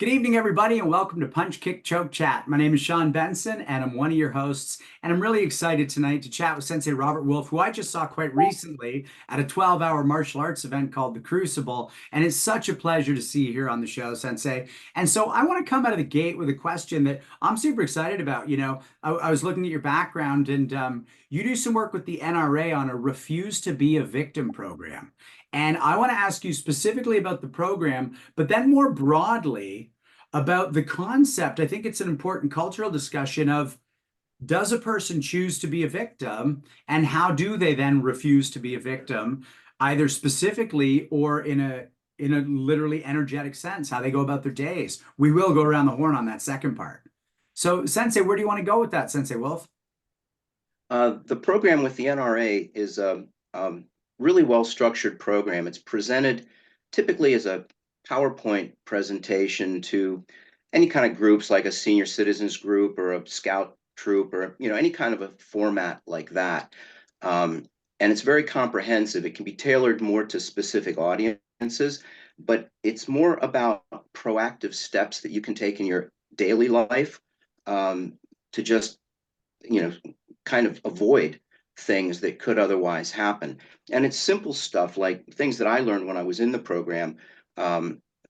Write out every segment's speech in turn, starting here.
Good evening, everybody, and welcome to Punch, Kick, Choke Chat. My name is Sean Benson, and I'm one of your hosts. And I'm really excited tonight to chat with Sensei Robert Wolfe, who I just saw quite recently at a 12-hour martial arts event called The Crucible. And it's such a pleasure to see you here on the show, Sensei. And so I want to come out of the gate with a question that I'm super excited about. I was looking at your background, and you do some work with the NRA on a Refuse to Be a Victim program. And I want to ask you specifically about the program, but then more broadly about the concept. I think it's an important cultural discussion of, does a person choose to be a victim, and how do they then refuse to be a victim, either specifically or in a literally energetic sense, how they go about their days. We will go around the horn on that second part. So, Sensei, where do you want to go with that, Sensei Wolfe? The program with the NRA is a really well-structured program. It's presented typically as a PowerPoint presentation to any kind of groups, like a senior citizens group or a scout troop, or any kind of a format like that. And it's very comprehensive. It can be tailored more to specific audiences, but it's more about proactive steps that you can take in your daily life to just kind of avoid things that could otherwise happen. And it's simple stuff like things that I learned when I was in the program.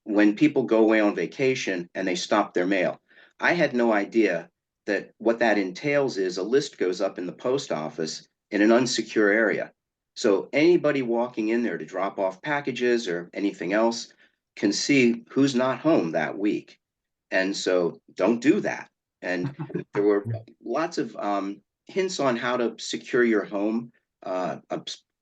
When people go away on vacation and they stop their mail, I had no idea that what that entails is a list goes up in the post office in an unsecure area. So anybody walking in there to drop off packages or anything else can see who's not home that week. And so don't do that. And there were lots of hints on how to secure your home,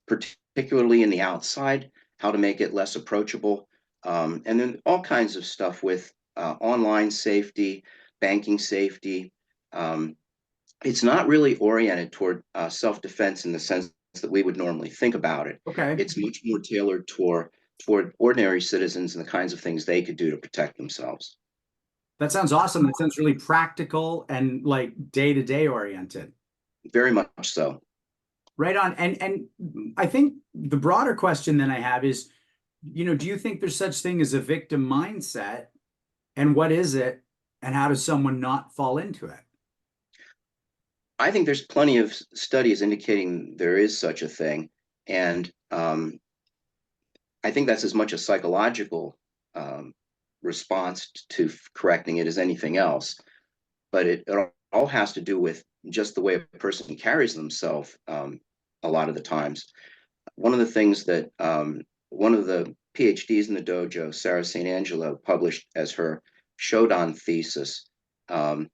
particularly in the outside, how to make it less approachable, and then all kinds of stuff with online safety, banking safety. It's not really oriented toward self-defense in the sense that we would normally think about it. Okay. It's much more tailored toward ordinary citizens and the kinds of things they could do to protect themselves. That sounds awesome. That sounds really practical and like day-to-day oriented. Very much so. Right on. And I think the broader question then I have is, do you think there's such thing as a victim mindset, and what is it, and how does someone not fall into it? I think there's plenty of studies indicating there is such a thing. And I think that's as much a psychological response to correcting it as anything else. But it all has to do with just the way a person carries themselves a lot of the times. One of the things that one of the PhDs in the dojo, Sarah St. Angelo, published as her Shodan thesis, an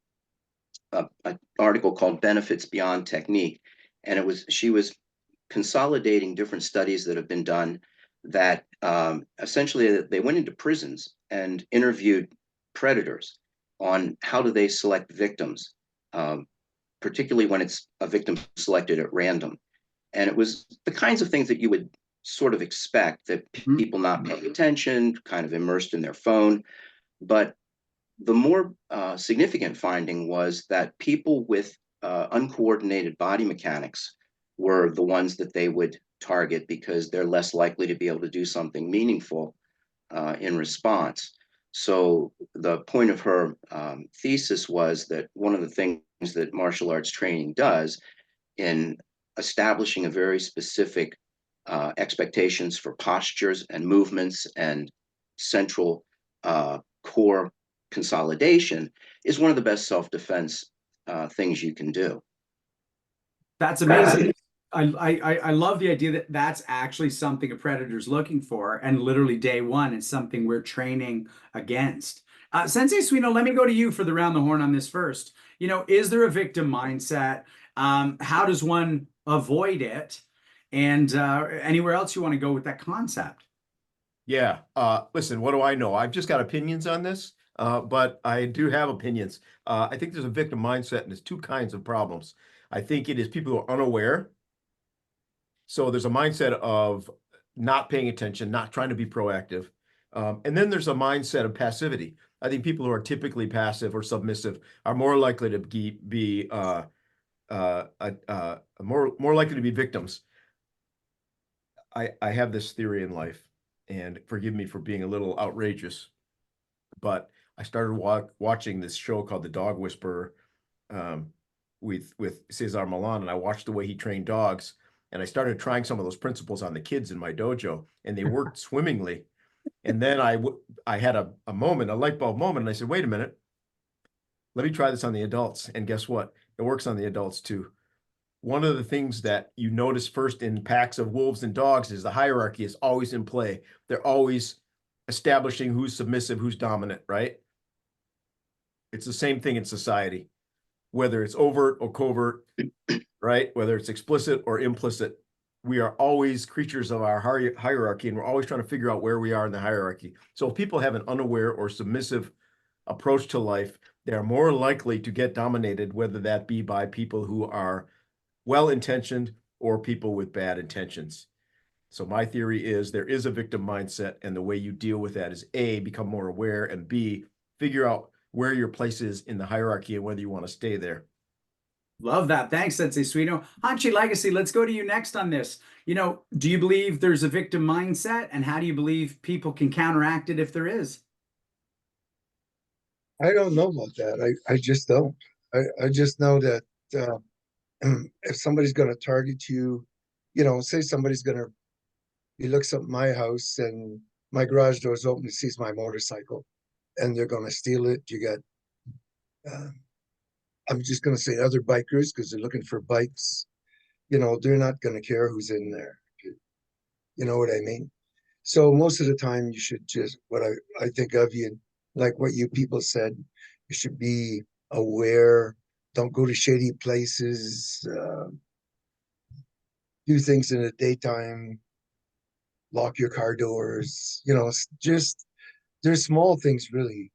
article called Benefits Beyond Technique. And she was consolidating different studies that have been done that essentially they went into prisons and interviewed predators on how do they select victims, particularly when it's a victim selected at random. And it was the kinds of things that you would sort of expect, that people not paying attention, kind of immersed in their phone. But the more significant finding was that people with uncoordinated body mechanics were the ones that they would target because they're less likely to be able to do something meaningful in response. So the point of her thesis was that one of the things that martial arts training does in establishing a very specific expectations for postures and movements and central core consolidation is one of the best self-defense things you can do. That's amazing. I love the idea that that's actually something a predator's looking for, and literally day one, it's something we're training against. Sensei Suino, let me go to you for the round the horn on this first. Is there a victim mindset? How does one avoid it? And anywhere else you want to go with that concept? Yeah. Listen, what do I know? I've just got opinions on this, but I do have opinions. I think there's a victim mindset, and there's two kinds of problems. I think it is people who are unaware. So there's a mindset of not paying attention, not trying to be proactive. And then there's a mindset of passivity. I think people who are typically passive or submissive are more likely to be more likely to be victims. I have this theory in life, and forgive me for being a little outrageous, but I started watching this show called The Dog Whisperer, with Cesar Millan, and I watched the way he trained dogs, and I started trying some of those principles on the kids in my dojo, and they worked swimmingly. And then I had a moment, a light bulb moment, and I said, wait a minute, let me try this on the adults. And guess what? It works on the adults too. One of the things that you notice first in packs of wolves and dogs is the hierarchy is always in play. They're always establishing who's submissive, who's dominant, right? It's the same thing in society, whether it's overt or covert, right? Whether it's explicit or implicit. We are always creatures of our hierarchy, and we're always trying to figure out where we are in the hierarchy. So if people have an unaware or submissive approach to life, they are more likely to get dominated, whether that be by people who are well-intentioned or people with bad intentions. So my theory is there is a victim mindset, and the way you deal with that is A, become more aware, and B, figure out where your place is in the hierarchy and whether you want to stay there. Love that. Thanks, Sensei Suino. Hanshi Legacy, let's go to you next on this. Do you believe there's a victim mindset, and how do you believe people can counteract it if there is? I don't know about that. I just don't. I just know that if somebody's going to target you, say he looks up my house and my garage door is open, he sees my motorcycle, and they're going to steal it. You got, I'm just going to say other bikers, because they're looking for bikes. They're not going to care who's in there. You know what I mean? So most of the time, you should just, what I think of you, like what you people said, you should be aware. Don't go to shady places. Do things in the daytime. Lock your car doors. Just there's small things really.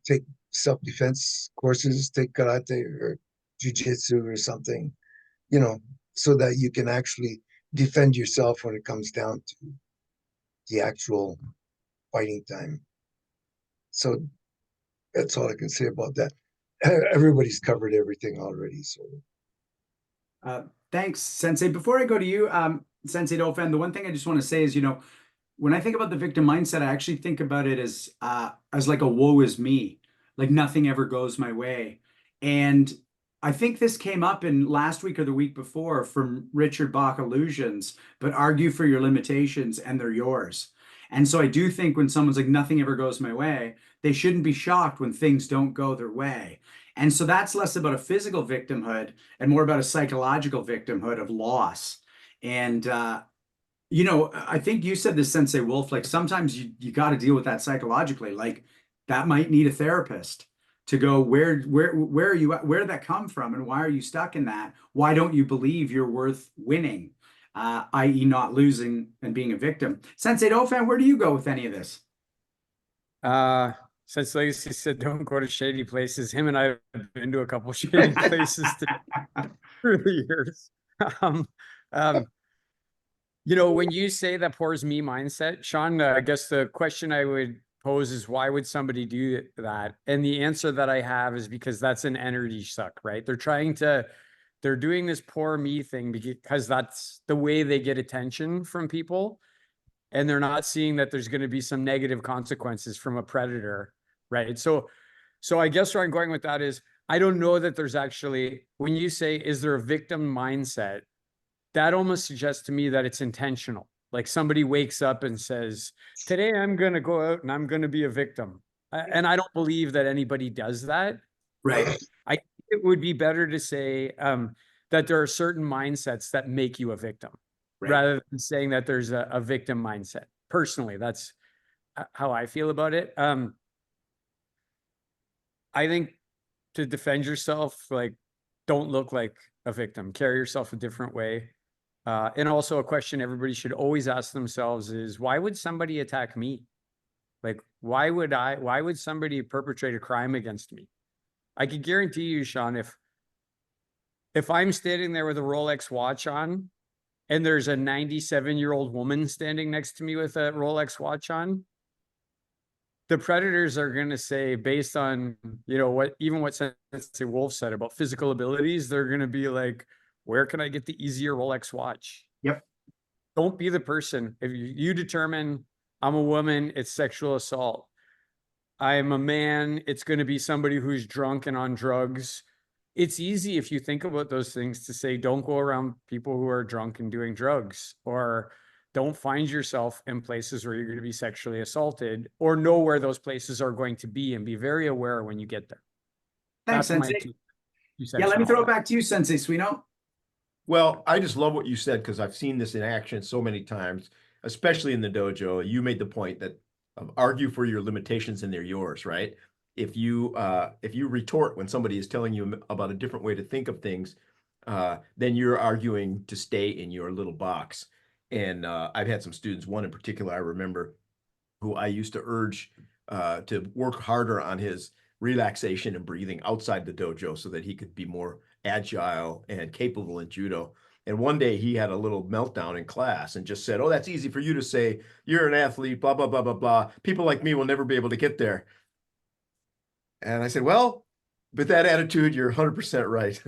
Take self-defense courses. Take karate or jiu-jitsu or something. So that you can actually defend yourself when it comes down to the actual fighting time. So that's all I can say about that. Everybody's covered everything already. So Thanks, Sensei. Before I go to you, Sensei Dauphin, the one thing I just want to say is, when I think about the victim mindset, I actually think about it as like a woe is me, like nothing ever goes my way. And I think this came up in last week or the week before from Richard Bach Illusions, but argue for your limitations and they're yours. And so I do think when someone's like, nothing ever goes my way, they shouldn't be shocked when things don't go their way. And so that's less about a physical victimhood and more about a psychological victimhood of loss. And, I think you said this, Sensei Wolfe, like sometimes you got to deal with that psychologically. Like that might need a therapist to go, where are you at? Where did that come from? And why are you stuck in that? Why don't you believe you're worth winning? I.e. not losing and being a victim. Sensei Dauphin, where do you go with any of this? Since Legacy said don't go to shady places, him and I have been to a couple shady places through the years. When you say that poor is me mindset, Sean, I guess the question I would pose is why would somebody do that? And the answer that I have is because that's an energy suck, right? They're doing this poor me thing because that's the way they get attention from people. And they're not seeing that there's going to be some negative consequences from a predator, right? So I guess where I'm going with that is, I don't know that there's actually, when you say, is there a victim mindset? That almost suggests to me that it's intentional. Like somebody wakes up and says, today I'm going to go out and I'm going to be a victim. And I don't believe that anybody does that. Right. I think it would be better to say that there are certain mindsets that make you a victim. Right. Rather than saying that there's a victim mindset. Personally, that's how I feel about it. I think to defend yourself, like, don't look like a victim. Carry yourself a different way. And also a question everybody should always ask themselves is, why would somebody attack me? Like, why would somebody perpetrate a crime against me? I can guarantee you, Sean, if I'm standing there with a Rolex watch on, and there's a 97-year-old woman standing next to me with a Rolex watch on, the predators are going to say, based on, what Sensei Wolfe said about physical abilities, they're going to be like, where can I get the easier Rolex watch? Yep. Don't be the person. If you determine I'm a woman, it's sexual assault. I'm a man. It's going to be somebody who's drunk and on drugs. It's easy if you think about those things to say, don't go around people who are drunk and doing drugs, or don't find yourself in places where you're going to be sexually assaulted, or know where those places are going to be and be very aware when you get there. Thanks, That's my Sensei. two cents Yeah, let me on throw that. it back to you, Sensei Suino. Well, I just love what you said because I've seen this in action so many times, especially in the dojo. You made the point that argue for your limitations and they're yours, right? If you retort when somebody is telling you about a different way to think of things, then you're arguing to stay in your little box. And I've had some students, one in particular I remember, who I used to urge to work harder on his relaxation and breathing outside the dojo so that he could be more agile and capable in judo. And one day he had a little meltdown in class and just said, "Oh, that's easy for you to say. You're an athlete, blah, blah, blah, blah, blah. People like me will never be able to get there." And I said, "Well, with that attitude, you're 100% right."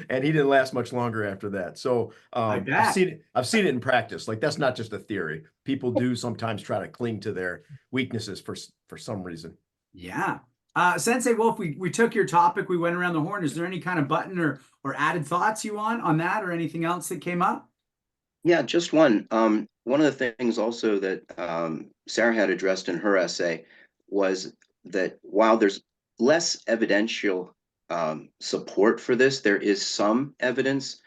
And he didn't last much longer after that. So I I've bet. seen it in practice. Like, that's not just a theory. People do sometimes try to cling to their weaknesses for some reason. Yeah. Sensei Wolfe, we took your topic, we went around the horn. Is there any kind of button or added thoughts you want on that or anything else that came up? Yeah, just one. One of the things also that Sarah had addressed in her essay was that while there's less evidential support for this, there is some evidence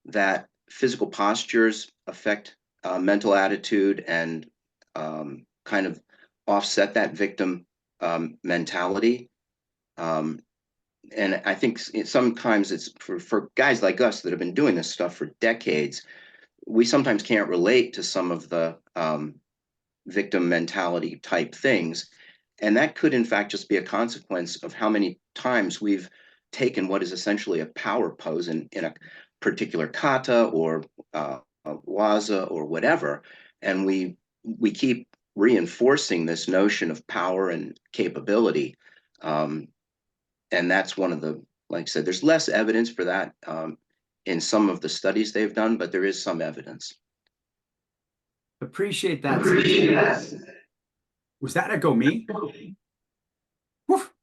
that physical postures affect mental attitude and kind of offset that victim mentality. And I think sometimes it's for guys like us that have been doing this stuff for decades, we sometimes can't relate to some of the victim mentality type things. And that could, in fact, just be a consequence of how many times we've taken what is essentially a power pose in a particular kata or waza or whatever. And we keep reinforcing this notion of power and capability. And that's one of the, like I said, there's less evidence for that in some of the studies they've done, but there is some evidence. Appreciate that. Sensei. Was that a go me? Woof.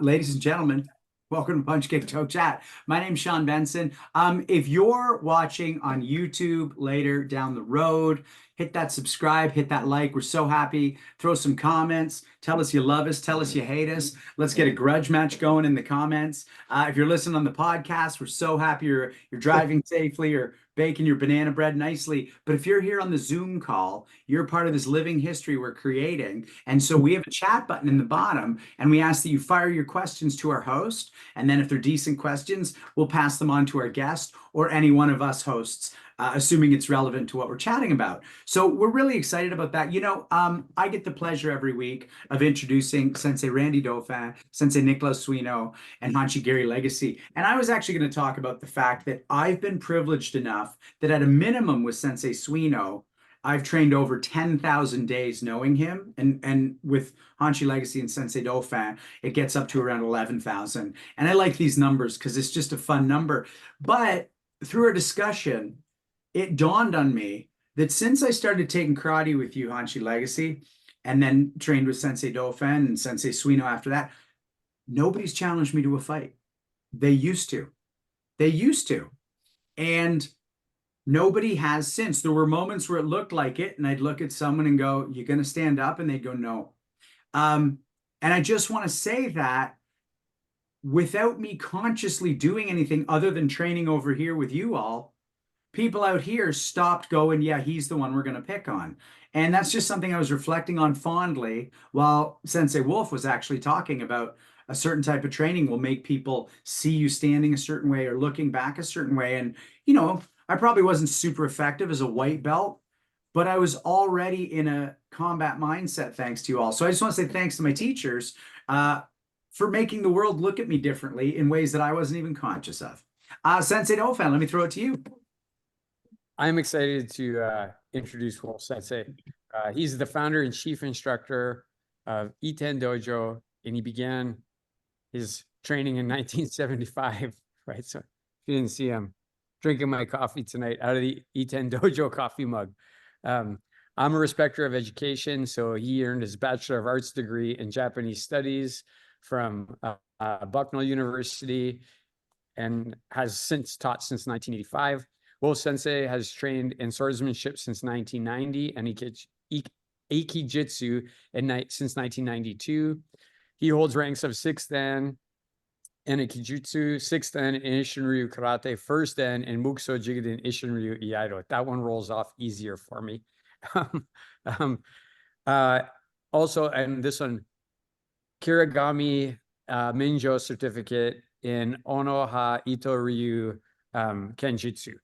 Ladies and gentlemen, welcome to Punch Kick Choke Chat. My name's Sean Benson. If you're watching on YouTube later down the road, hit that subscribe, hit that like. We're so happy. Throw some comments. Tell us you love us. Tell us you hate us. Let's get a grudge match going in the comments. If you're listening on the podcast, we're so happy you're driving safely or baking your banana bread nicely. But if you're here on the Zoom call, you're part of this living history we're creating. And so we have a chat button in the bottom, and we ask that you fire your questions to our host. And then if they're decent questions, we'll pass them on to our guest or any one of us hosts, assuming it's relevant to what we're chatting about. So we're really excited about that. You know, I get the pleasure every week of introducing Sensei Randy Dauphin, Sensei Nicholas Suino, and Hanshi Gary Legacy. And I was actually going to talk about the fact that I've been privileged enough that at a minimum with Sensei Suino, I've trained over 10,000 days knowing him. And with Hanshi Legacy and Sensei Dauphin, it gets up to around 11,000. And I like these numbers because it's just a fun number. But through our discussion, it dawned on me that since I started taking karate with you, Hanshi Legacy, and then trained with Sensei Dauphin and Sensei Suino after that, nobody's challenged me to a fight. They used to. They used to. And nobody has since. There were moments where it looked like it, and I'd look at someone and go, "You going to stand up?" And they'd go, "No." And I just want to say that without me consciously doing anything other than training over here with you all, people out here stopped going, "Yeah, he's the one we're going to pick on." And that's just something I was reflecting on fondly while Sensei Wolfe was actually talking about a certain type of training will make people see you standing a certain way or looking back a certain way. And, you know, I probably wasn't super effective as a white belt, but I was already in a combat mindset thanks to you all. So I just want to say thanks to my teachers for making the world look at me differently in ways that I wasn't even conscious of. Sensei Dauphin, let me throw it to you. I'm excited to introduce Wolfe Sensei. He's the founder and chief instructor of Itten Dojo, and he began his training in 1975, right? So if you didn't see him drinking my coffee tonight out of the Itten Dojo coffee mug. I'm a respecter of education, so he earned his Bachelor of Arts Degree in Japanese Studies from Bucknell University and has since taught since 1985. Wolfe Sensei has trained in swordsmanship since 1990 and Aikijutsu since 1992. He holds ranks of 6th Dan in Aikijutsu, 6th Dan in Isshinryu Karate, 1st Dan in Muso Jikiden Eishin-ryu iaido. That one rolls off easier for me. Also, and this one, Kirigami Menjo certificate in Ono-ha Itto-ryu Kenjutsu.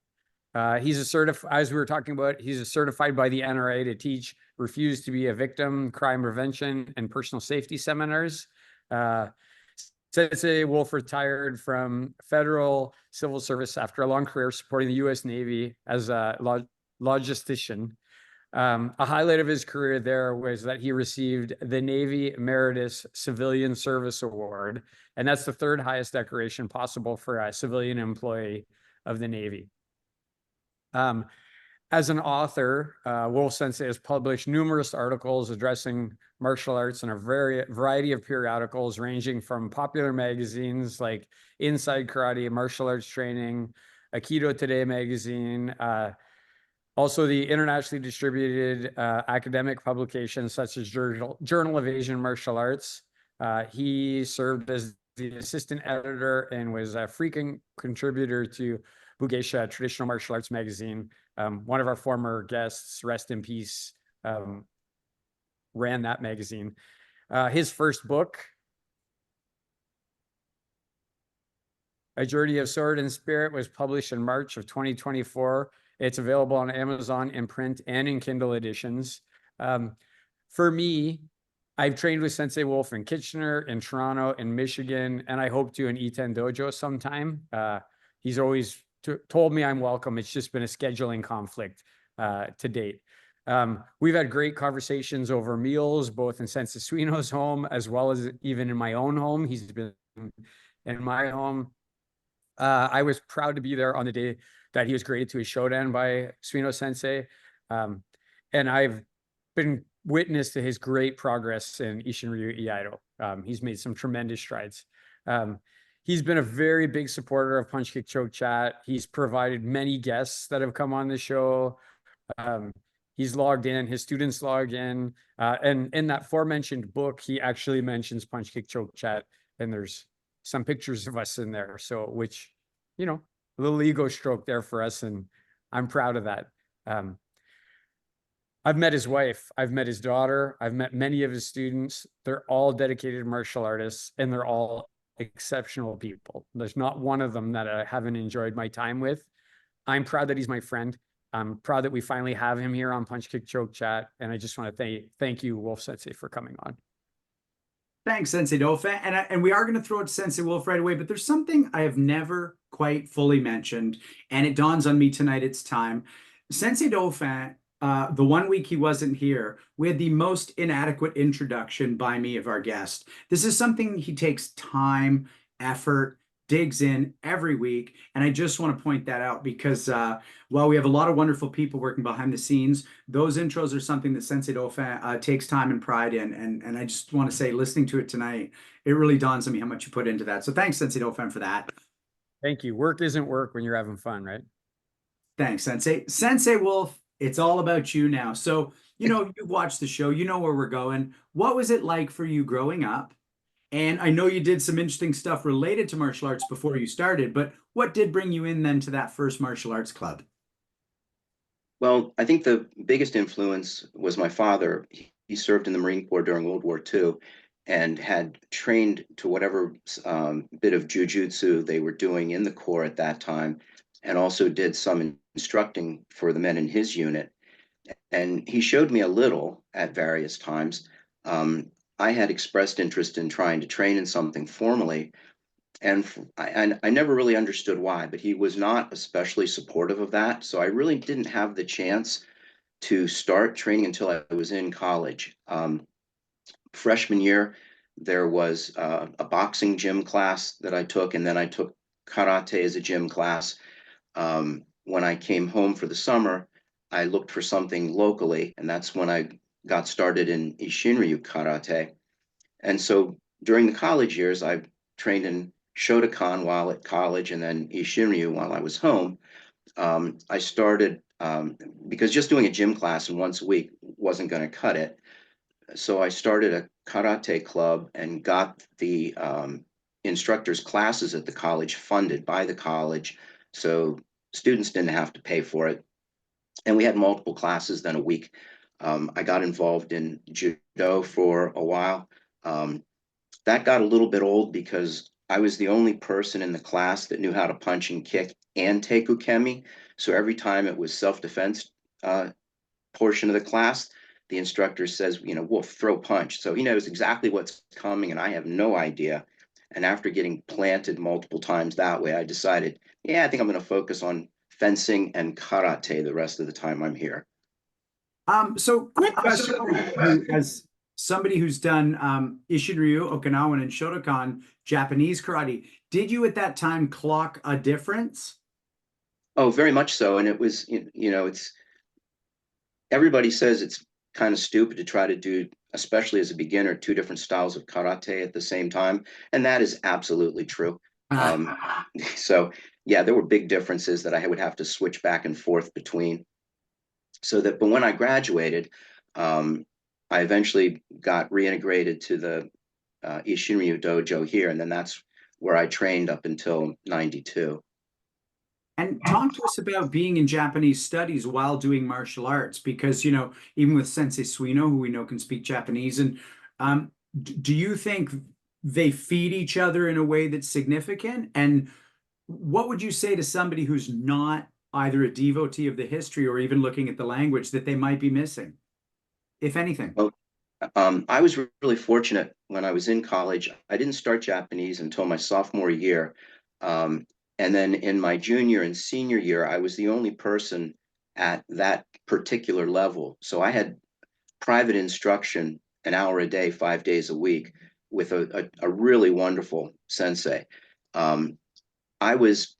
He's a certified, as we were talking about, he's a certified by the NRA to teach refuse to be a victim, crime prevention, and personal safety seminars. Sensei Wolfe retired from federal civil service after a long career supporting the U.S. Navy as a logistician. A highlight of his career there was that he received the Navy Emeritus Civilian Service Award, and that's the 3rd highest decoration possible for a civilian employee of the Navy. As an author, Wolfe Sensei has published numerous articles addressing martial arts in a variety of periodicals, ranging from popular magazines like Inside Karate, Martial Arts Training, Aikido Today magazine, also the internationally distributed academic publications such as Journal of Asian Martial Arts. He served as the assistant editor and was a frequent contributor to Bugeisha Traditional Martial Arts magazine. One of our former guests, rest in peace, ran that magazine. His first book, A Journey of Sword and Spirit, was published in March of 2024. It's available on Amazon in print and in Kindle editions. For me, I've trained with Sensei Wolfe in Kitchener, in Toronto, in Michigan, and I hope to in Itten Dojo sometime. He's always told me I'm welcome. It's just been a scheduling conflict to date. We've had great conversations over meals, both in Sensei Suino's home, as well as even in my own home. He's been in my home. I was proud to be there on the day that he was graded to his Shodan by Suino Sensei. And I've been witness to his great progress in Isshinryu iaido. He's made some tremendous strides. He's been a very big supporter of Punch Kick Choke Chat. He's provided many guests that have come on the show. He's logged in, his students log in. And in that aforementioned book, he actually mentions Punch Kick Choke Chat, and there's some pictures of us in there. So, which, you know, a little ego stroke there for us, and I'm proud of that. I've met his wife, I've met his daughter, I've met many of his students. They're all dedicated martial artists, and they're all exceptional people. There's not one of them that I haven't enjoyed my time with. I'm proud that he's my friend. I'm proud that we finally have him here on Punch Kick Choke Chat, and I just want to thank you, Wolfe Sensei, for coming on. Thanks, Sensei Wolfe. And we are going to throw it to Sensei Wolfe right away, but there's something I have never quite fully mentioned, and it dawns on me tonight it's time. Sensei Wolfe, the 1 week he wasn't here, we had the most inadequate introduction by me of our guest. This is something he takes time, effort, digs in every week. And I just want to point that out because while we have a lot of wonderful people working behind the scenes, those intros are something that Sensei Wolfe takes time and pride in. And I just want to say, listening to it tonight, it really dawns on me how much you put into that. So thanks, Sensei Wolfe, for that. Thank you. Work isn't work when you're having fun, right? Thanks, Sensei. Sensei Wolfe, it's all about you now. So, you know, you've watched the show, you know where we're going. What was it like for you growing up? And I know you did some interesting stuff related to martial arts before you started, but what did bring you in then to that first martial arts club? Well, I think the biggest influence was my father. He served in the Marine Corps during World War II and had trained to whatever bit of jujutsu they were doing in the Corps at that time, and also did some instructing for the men in his unit. And he showed me a little at various times. I had expressed interest in trying to train in something formally, and I never really understood why, but he was not especially supportive of that. So I really didn't have the chance to start training until I was in college. Freshman year, there was a boxing gym class that I took, and then I took karate as a gym class. When I came home for the summer, I looked for something locally, and that's when I got started in Isshinryu karate. And so during the college years, I trained in Shotokan while at college, and then Isshinryu while I was home. I started because just doing a gym class and once a week wasn't going to cut it. So I started a karate club and got the instructors' classes at the college funded by the college, so students didn't have to pay for it. And we had multiple classes then a week. I got involved in judo for a while. That got a little bit old because I was the only person in the class that knew how to punch and kick and take ukemi. So every time it was self-defense portion of the class, the instructor says, Wolf, throw punch. So he knows exactly what's coming, and I have no idea. And after getting planted multiple times that way, I decided, yeah, I think I'm going to focus on fencing and karate the rest of the time I'm here. So quick question for you, as somebody who's done Isshinryu, Okinawan, and Shotokan Japanese karate, did you at that time clock a difference? Oh, very much so. And it was, it's everybody says it's kind of stupid to try to do, especially as a beginner, two different styles of karate at the same time. And that is absolutely true. So yeah, there were big differences that I would have to switch back and forth between. But when I graduated, I eventually got reintegrated to the Isshinryu dojo here. And then that's where I trained up until 92. And talk to us about being in Japanese studies while doing martial arts, because, even with Sensei Suino, who we know can speak Japanese, and do you think they feed each other in a way that's significant? And what would you say to somebody who's not either a devotee of the history or even looking at the language that they might be missing, if anything? Well, I was really fortunate when I was in college. I didn't start Japanese until my sophomore year. And then in my junior and senior year, I was the only person at that particular level. So I had private instruction an hour a day, 5 days a week with a really wonderful sensei. I was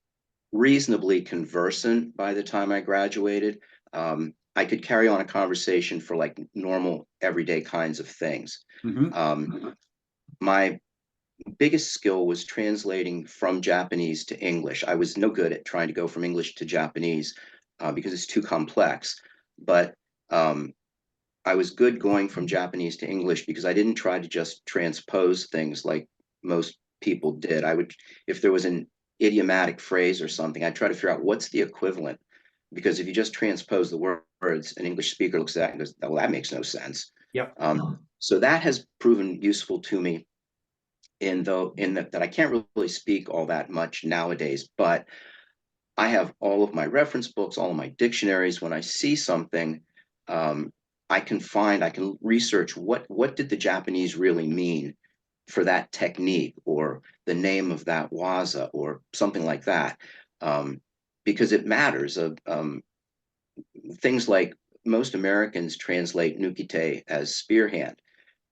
reasonably conversant by the time I graduated. I could carry on a conversation for like normal, everyday kinds of things. My biggest skill was translating from Japanese to English. I was no good at trying to go from English to Japanese because it's too complex. But I was good going from Japanese to English because I didn't try to just transpose things like most people did. I would, if there was an idiomatic phrase or something, I'd try to figure out what's the equivalent. Because if you just transpose the words, an English speaker looks at that and goes, well, that makes no sense. Yep. So that has proven useful to me that I can't really speak all that much nowadays, but I have all of my reference books, all of my dictionaries. When I see something, I can research what did the Japanese really mean for that technique or the name of that waza or something like that, because it matters. Things like most Americans translate nukite as spear hand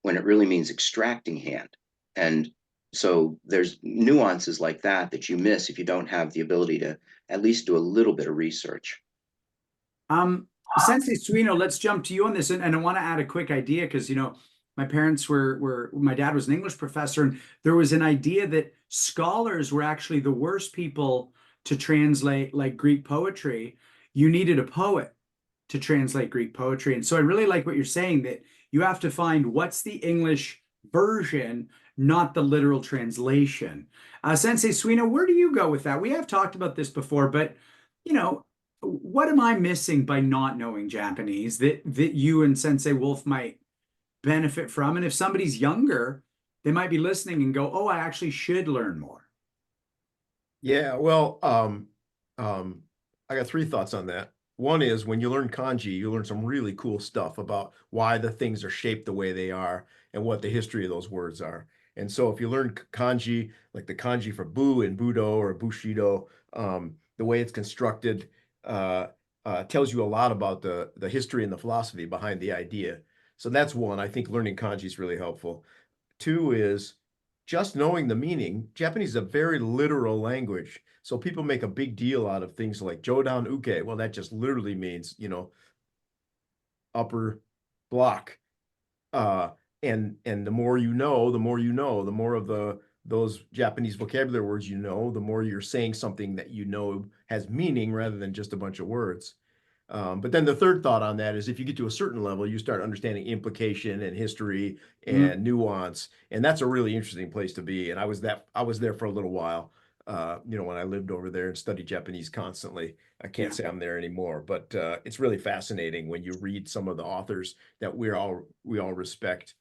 when it really means extracting hand. And so there's nuances like that you miss if you don't have the ability to at least do a little bit of research. Sensei Suino, let's jump to you on this. And I want to add a quick idea because, my parents my dad was an English professor, and there was an idea that scholars were actually the worst people to translate like Greek poetry. You needed a poet to translate Greek poetry. And so I really like what you're saying, that you have to find what's the English version, not the literal translation. Sensei Suino, where do you go with that? We have talked about this before, but what am I missing by not knowing Japanese that you and Sensei Wolfe might benefit from? And if somebody's younger, they might be listening and go, oh, I actually should learn more. Yeah, well, I got three thoughts on that. One is when you learn kanji, you learn some really cool stuff about why the things are shaped the way they are and what the history of those words are. And so if you learn kanji, like the kanji for bu and budo or bushido, the way it's constructed tells you a lot about the history and the philosophy behind the idea. So that's one. I think learning kanji is really helpful. Two is just knowing the meaning. Japanese is a very literal language. So people make a big deal out of things like Jodan Uke. Well, that just literally means, upper block. And the more you know, the more you know, the more of those Japanese vocabulary words you know, the more you're saying something that you know has meaning rather than just a bunch of words. But then the third thought on that is if you get to a certain level, you start understanding implication and history and nuance, and that's a really interesting place to be. And I was there for a little while, when I lived over there and studied Japanese constantly. I can't say I'm there anymore, but it's really fascinating when you read some of the authors that we all respect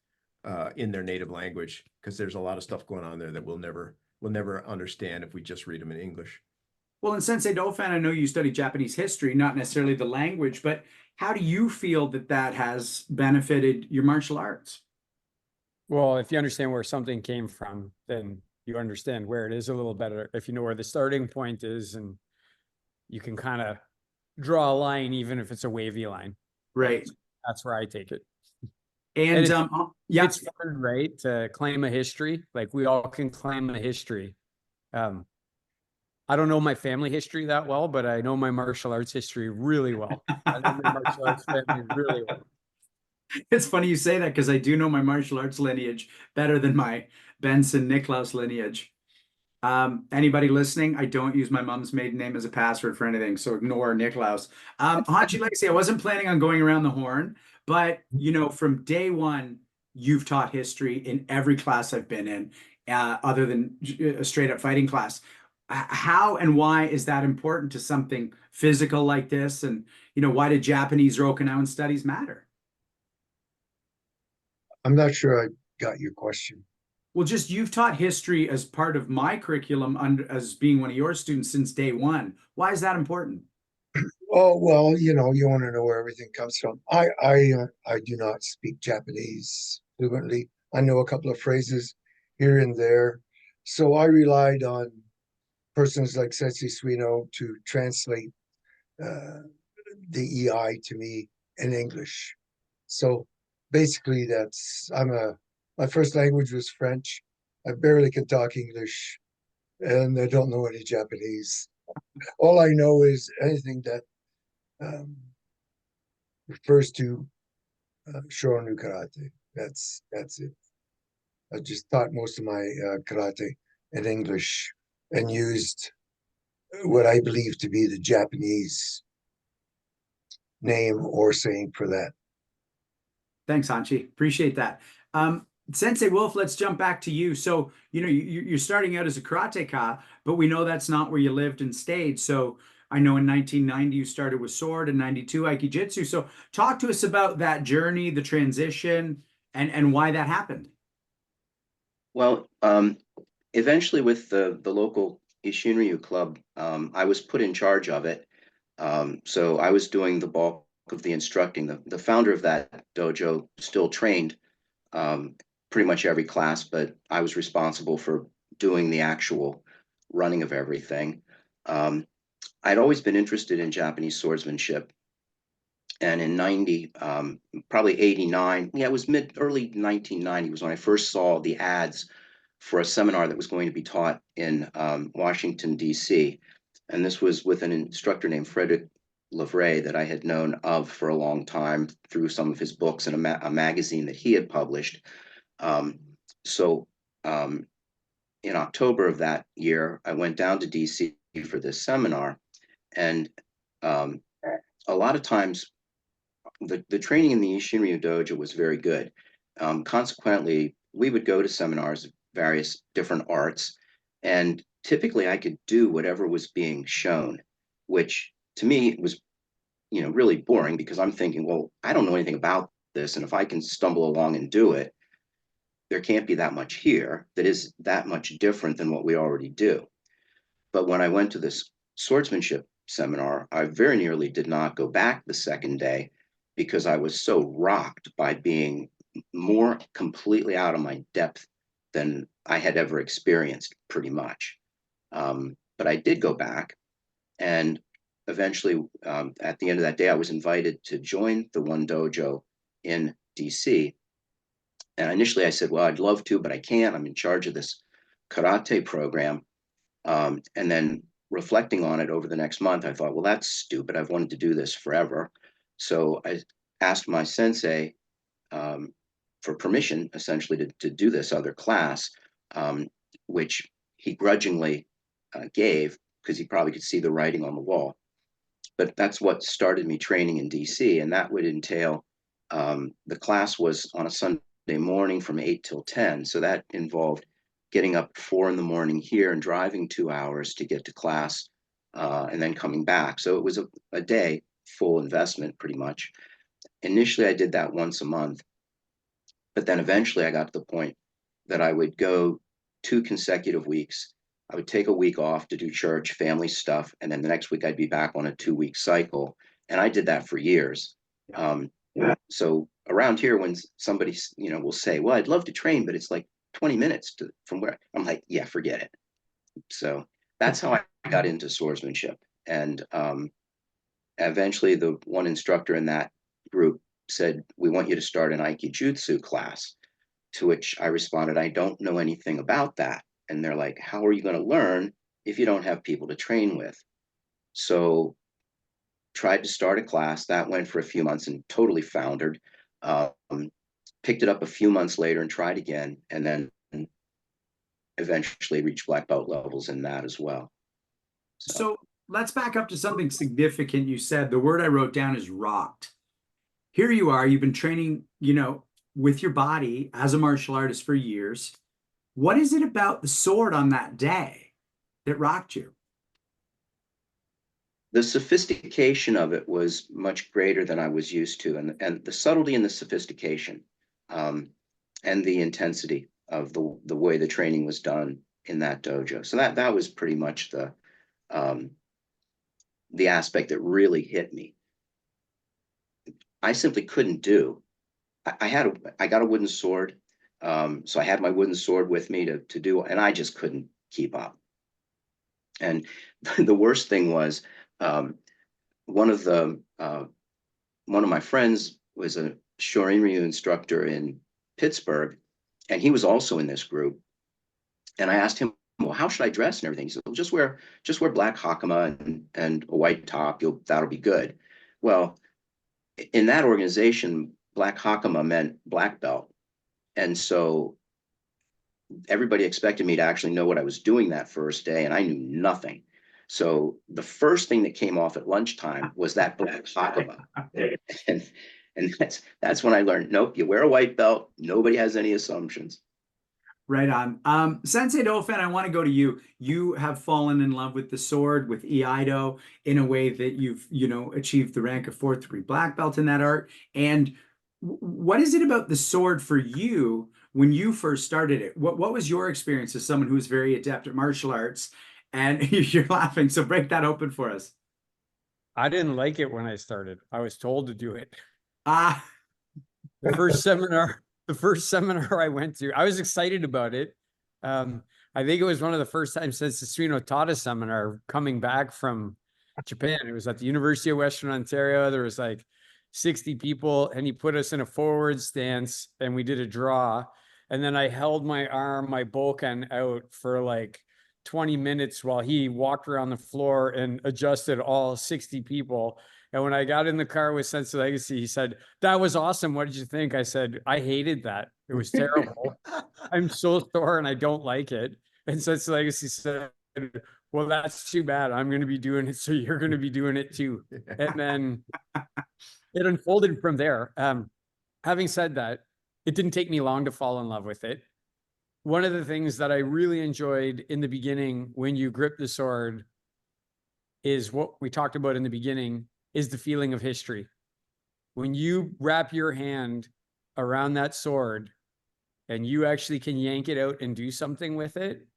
in their native language, because there's a lot of stuff going on there that we'll never understand if we just read them in English. Well, and Sensei Dauphin, I know you studied Japanese history, not necessarily the language, but how do you feel that has benefited your martial arts? Well, if you understand where something came from, then you understand where it is a little better. If you know where the starting point is, and you can kind of draw a line, even if it's a wavy line. Right. That's where I take it. And it's fun, right, to claim a history. Like we all can claim a history. I don't know my family history that well, but I know my martial arts history really well. I know my martial arts family really well. It's funny you say that, because I do know my martial arts lineage better than my Benson Niklaus lineage. Anybody listening, I don't use my mom's maiden name as a password for anything, so ignore Niklaus. Hachi Legacy, I wasn't planning on going around the horn, but from day one, you've taught history in every class I've been in, other than a straight up fighting class. How and why is that important to something physical like this? And, why did Japanese or Okinawan studies matter? I'm not sure I got your question. Well, just you've taught history as part of my curriculum as being one of your students since day one. Why is that important? Oh, well, you want to know where everything comes from. I do not speak Japanese fluently. I know a couple of phrases here and there. So I relied on persons like Sensei Suino to translate the EI to me in English. So basically my first language was French. I barely can talk English, and I don't know any Japanese. All I know is anything that refers to Shorin karate. That's it. I just taught most of my karate in English and used what I believe to be the Japanese name or saying for that. Thanks, Hanchi. Appreciate that. Sensei Wolfe, let's jump back to you. So, you're starting out as a karateka, but we know that's not where you lived and stayed. So I know in 1990 you started with sword, and 92 Aikijutsu. So talk to us about that journey, the transition, and why that happened. Well, eventually with the local Isshinryu club, I was put in charge of it. So I was doing the bulk of the instructing. The founder of that dojo still trained pretty much every class, but I was responsible for doing the actual running of everything. I'd always been interested in Japanese swordsmanship. And in 90, probably 89, it was early 1990 was when I first saw the ads for a seminar that was going to be taught in Washington, D.C. And this was with an instructor named Frederick Lavray that I had known of for a long time through some of his books and a magazine that he had published. So in October of that year, I went down to DC for this seminar, and a lot of times the training in the Isshinryu dojo was very good. Consequently, we would go to seminars of various different arts, and typically I could do whatever was being shown, which to me was really boring, because I'm thinking, well, I don't know anything about this, and if I can stumble along and do it, there can't be that much here that is that much different than what we already do. But when I went to this swordsmanship seminar, I very nearly did not go back the second day, because I was so rocked by being more completely out of my depth than I had ever experienced, pretty much. But I did go back, and eventually at the end of that day, I was invited to join the one dojo in DC. And initially I said, well, I'd love to, but I can't. I'm in charge of this karate program. And then reflecting on it over the next month, I thought, well, that's stupid. I've wanted to do this forever. So I asked my sensei for permission, essentially, to do this other class, which he grudgingly gave because he probably could see the writing on the wall. But that's what started me training in DC, and that would entail the class was on a Sunday morning from 8 till 10. So that involved getting up at 4 in the morning here and driving 2 hours to get to class, and then coming back. So it was a day full investment, pretty much. Initially, I did that once a month, but then eventually I got to the point that I would go 2 consecutive weeks. I would take a week off to do church, family stuff, and then the next week I'd be back on a 2-week cycle. And I did that for years. So around here, when somebody will say, "Well, I'd love to train, but it's like 20 minutes from where," I'm like, "Yeah, forget it." So that's how I got into swordsmanship. And eventually, the one instructor in that group said, "We want you to start an Aikijutsu class." To which I responded, "I don't know anything about that." And they're like, "How are you going to learn if you don't have people to train with?" So tried to start a class that went for a few months and totally foundered. Picked it up a few months later and tried again, and then eventually reached black belt levels in that as well. So let's back up to something significant you said. The word I wrote down is rocked. Here you are, you've been training, with your body as a martial artist for years. What is it about the sword on that day that rocked you? The sophistication of it was much greater than I was used to, and the subtlety and the sophistication, and the intensity of the way the training was done in that dojo. So that was pretty much the aspect that really hit me. I simply couldn't do. I got a wooden sword, so I had my wooden sword with me to do, and I just couldn't keep up. And the worst thing was, one of my friends was a Isshinryu instructor in Pittsburgh, and he was also in this group. And I asked him, "Well, how should I dress and everything?" He said, "Well, just wear black hakama and a white top. That'll be good." Well, in that organization, black hakama meant black belt, and so everybody expected me to actually know what I was doing that first day, and I knew nothing. So the first thing that came off at lunchtime was that black hakama, and that's when I learned, nope, you wear a white belt. Nobody has any assumptions. Right on. Sensei Dolphin, I want to go to you. You have fallen in love with the sword, with iaido, in a way that you've, achieved the rank of 4th degree black belt in that art. And what is it about the sword for you when you first started it? What was your experience as someone who was very adept at martial arts? And you're laughing, so break that open for us. I didn't like it when I started. I was told to do it. Ah, The first seminar I went to, I was excited about it. I think it was one of the first times since the Isshinryu taught a seminar coming back from Japan. It was at the University of Western Ontario. There was like 60 people, and he put us in a forward stance, and we did a draw. And then I held my arm, my bokken out for like 20 minutes while he walked around the floor and adjusted all 60 people. And when I got in the car with Sensei Legacy, he said, "That was awesome. What did you think?" I said, "I hated that. It was terrible. I'm so sore and I don't like it." And Sensei Legacy said, "Well, that's too bad. I'm going to be doing it, so you're going to be doing it too." And then it unfolded from there. Having said that, it didn't take me long to fall in love with it. One of the things that I really enjoyed in the beginning when you grip the sword is what we talked about in the beginning, is the feeling of history. When you wrap your hand around that sword and you actually can yank it out and do something with it,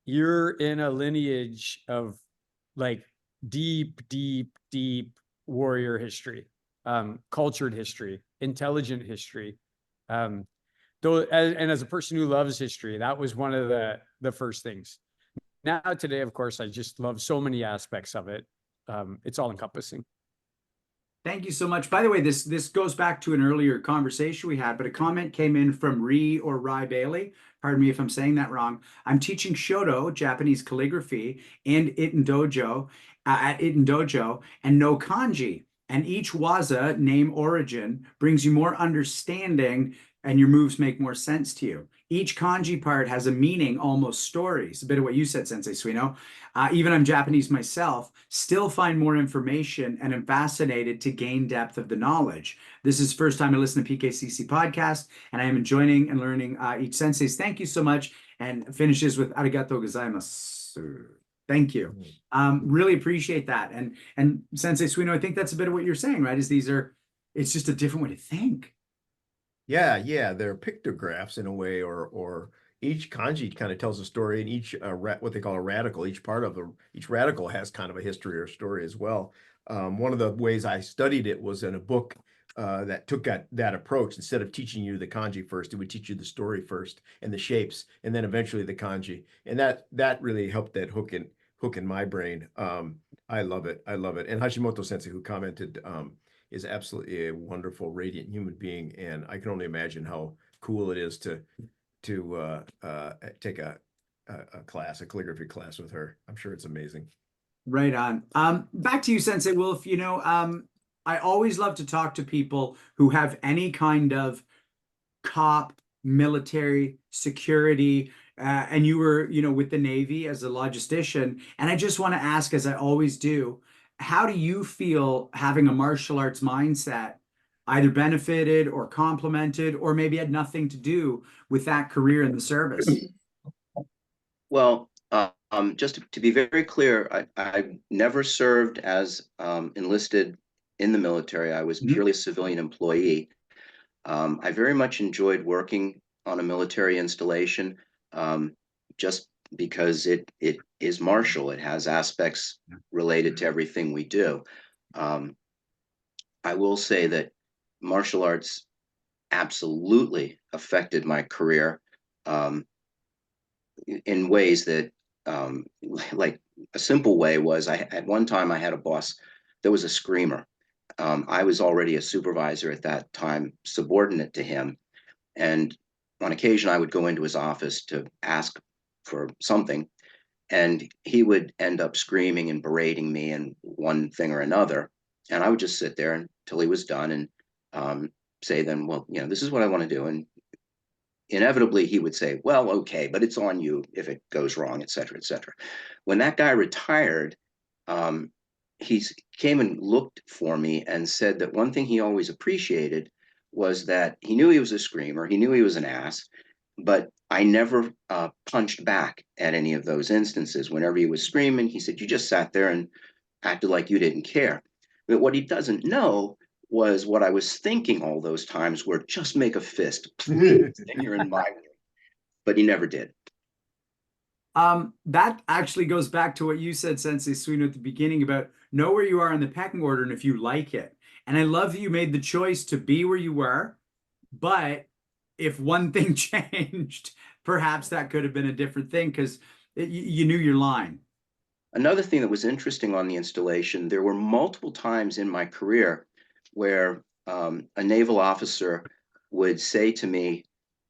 you're in a lineage of like deep, deep, deep warrior history, cultured history, intelligent history. And as a person who loves history, that was one of the first things. Now today, of course, I just love so many aspects of it. It's all encompassing. thank you so much. By the way, this goes back to an earlier conversation we had, but a comment came in from Rai Bailey. Pardon me if I'm saying that wrong. "I'm teaching Shoto, Japanese calligraphy, and Itten Dojo at Itten Dojo, and no kanji. And each waza, name origin, brings you more understanding and your moves make more sense to you. Each kanji part has a meaning, almost stories. A bit of what you said, Sensei Suino. Even I'm Japanese myself, still find more information and am fascinated to gain depth of the knowledge. This is the first time I listen to PKCC podcast, and I am enjoying and learning each sensei's. Thank you so much. And finishes with arigato gozaimasu. Thank you. Really appreciate that. And Sensei Suino, I think that's a bit of what you're saying, right? It's just a different way to think. Yeah, yeah, they're pictographs in a way, or each kanji kind of tells a story, and each what they call a radical, each radical has kind of a history or story as well. One of the ways I studied it was in a book that took that approach. Instead of teaching you the kanji first, it would teach you the story first and the shapes, and then eventually the kanji. And that really helped that hook in my brain. I love it. I love it. And Hashimoto Sensei, who commented, is absolutely a wonderful, radiant human being, and I can only imagine how cool it is to take a calligraphy class with her. I'm sure it's amazing. Right on. Back to you, Sensei Wolfe. I always love to talk to people who have any kind of cop, military, security, and you were, with the Navy as a logistician. And I just want to ask, as I always do, how do you feel having a martial arts mindset either benefited or complemented, or maybe had nothing to do with that career in the service? Well, just to be very clear, I never served as enlisted in the military. I was purely a civilian employee. I very much enjoyed working on a military installation, just because it is martial. It has aspects related to everything we do. I will say that martial arts absolutely affected my career in ways that, like a simple way was, at one time I had a boss that was a screamer. I was already a supervisor at that time, subordinate to him. And on occasion, I would go into his office to ask for something, and he would end up screaming and berating me and one thing or another. And I would just sit there until he was done and say, then, well, this is what I want to do. And inevitably he would say, well, okay, but it's on you if it goes wrong, et cetera, et cetera. When that guy retired, he came and looked for me and said that one thing he always appreciated was that he knew he was a screamer, he knew he was an ass, but I never punched back at any of those instances. Whenever he was screaming, he said, you just sat there and acted like you didn't care. But what he doesn't know was what I was thinking all those times were, just make a fist, please, and you're in my way. But he never did. That actually goes back to what you said, Sensei Suino, at the beginning about know where you are in the pecking order and if you like it. And I love that you made the choice to be where you were, but if one thing changed, perhaps that could have been a different thing because you knew your line. Another thing that was interesting on the installation, there were multiple times in my career where a naval officer would say to me,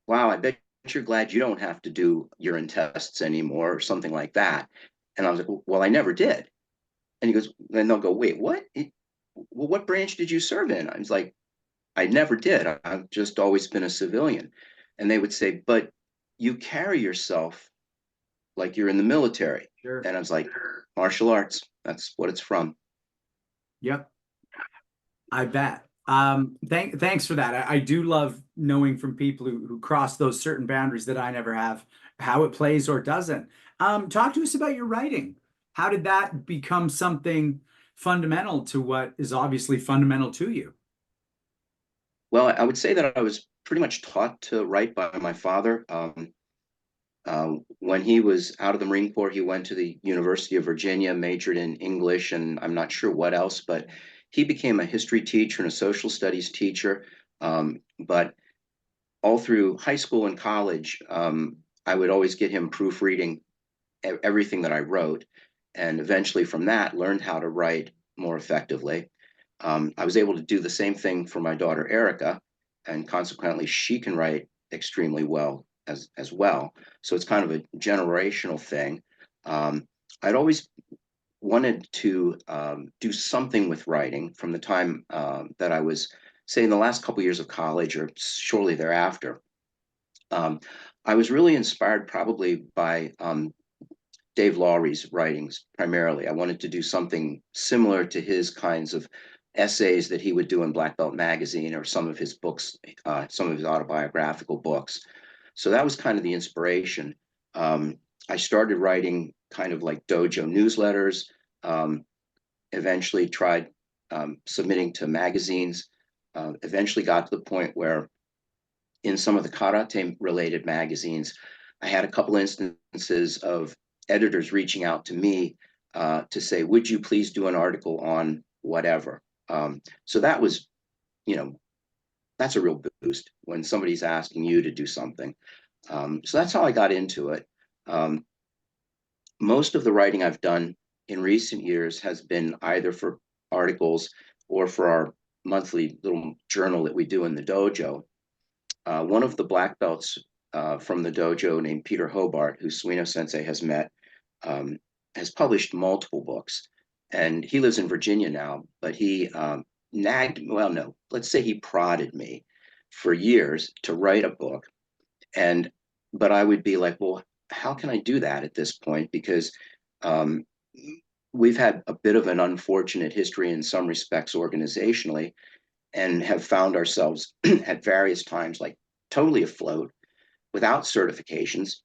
wow, I bet you're glad you don't have to do urine tests anymore, or something like that. And I was like, well, I never did. And he goes, and they'll go, wait, what? Well, what branch did you serve in? I was like, I never did. I've just always been a civilian. And they would say, but you carry yourself like you're in the military. Sure. And I was like, martial arts, that's what it's from. Yep. I bet. Thanks for that. I do love knowing from people who cross those certain boundaries that I never have, how it plays or doesn't. Talk to us about your writing. How did that become something fundamental to what is obviously fundamental to you? Well, I would say that I was pretty much taught to write by my father. When he was out of the Marine Corps, he went to the University of Virginia, majored in English, and I'm not sure what else, but he became a history teacher and a social studies teacher. But all through high school and college, I would always get him proofreading everything that I wrote. And eventually from that, learned how to write more effectively. I was able to do the same thing for my daughter, Erica, and consequently, she can write extremely well as well. So it's kind of a generational thing. I'd always wanted to do something with writing from the time that I was, say, in the last couple years of college or shortly thereafter. I was really inspired probably by Dave Lowry's writings primarily. I wanted to do something similar to his kinds of essays that he would do in Black Belt Magazine or some of his books, some of his autobiographical books. So that was kind of the inspiration. I started writing kind of like dojo newsletters, eventually tried submitting to magazines, eventually got to the point where in some of the karate related magazines, I had a couple instances of editors reaching out to me to say, would you please do an article on whatever? So that was, that's a real boost when somebody's asking you to do something. So that's how I got into it. Most of the writing I've done in recent years has been either for articles or for our monthly little journal that we do in the dojo. One of the black belts from the dojo named Peter Hobart, who Suino Sensei has met, has published multiple books. And he lives in Virginia now, but he let's say he prodded me for years to write a book. But I would be like, well, how can I do that at this point? Because we've had a bit of an unfortunate history in some respects organizationally, and have found ourselves at various times like totally afloat without certifications.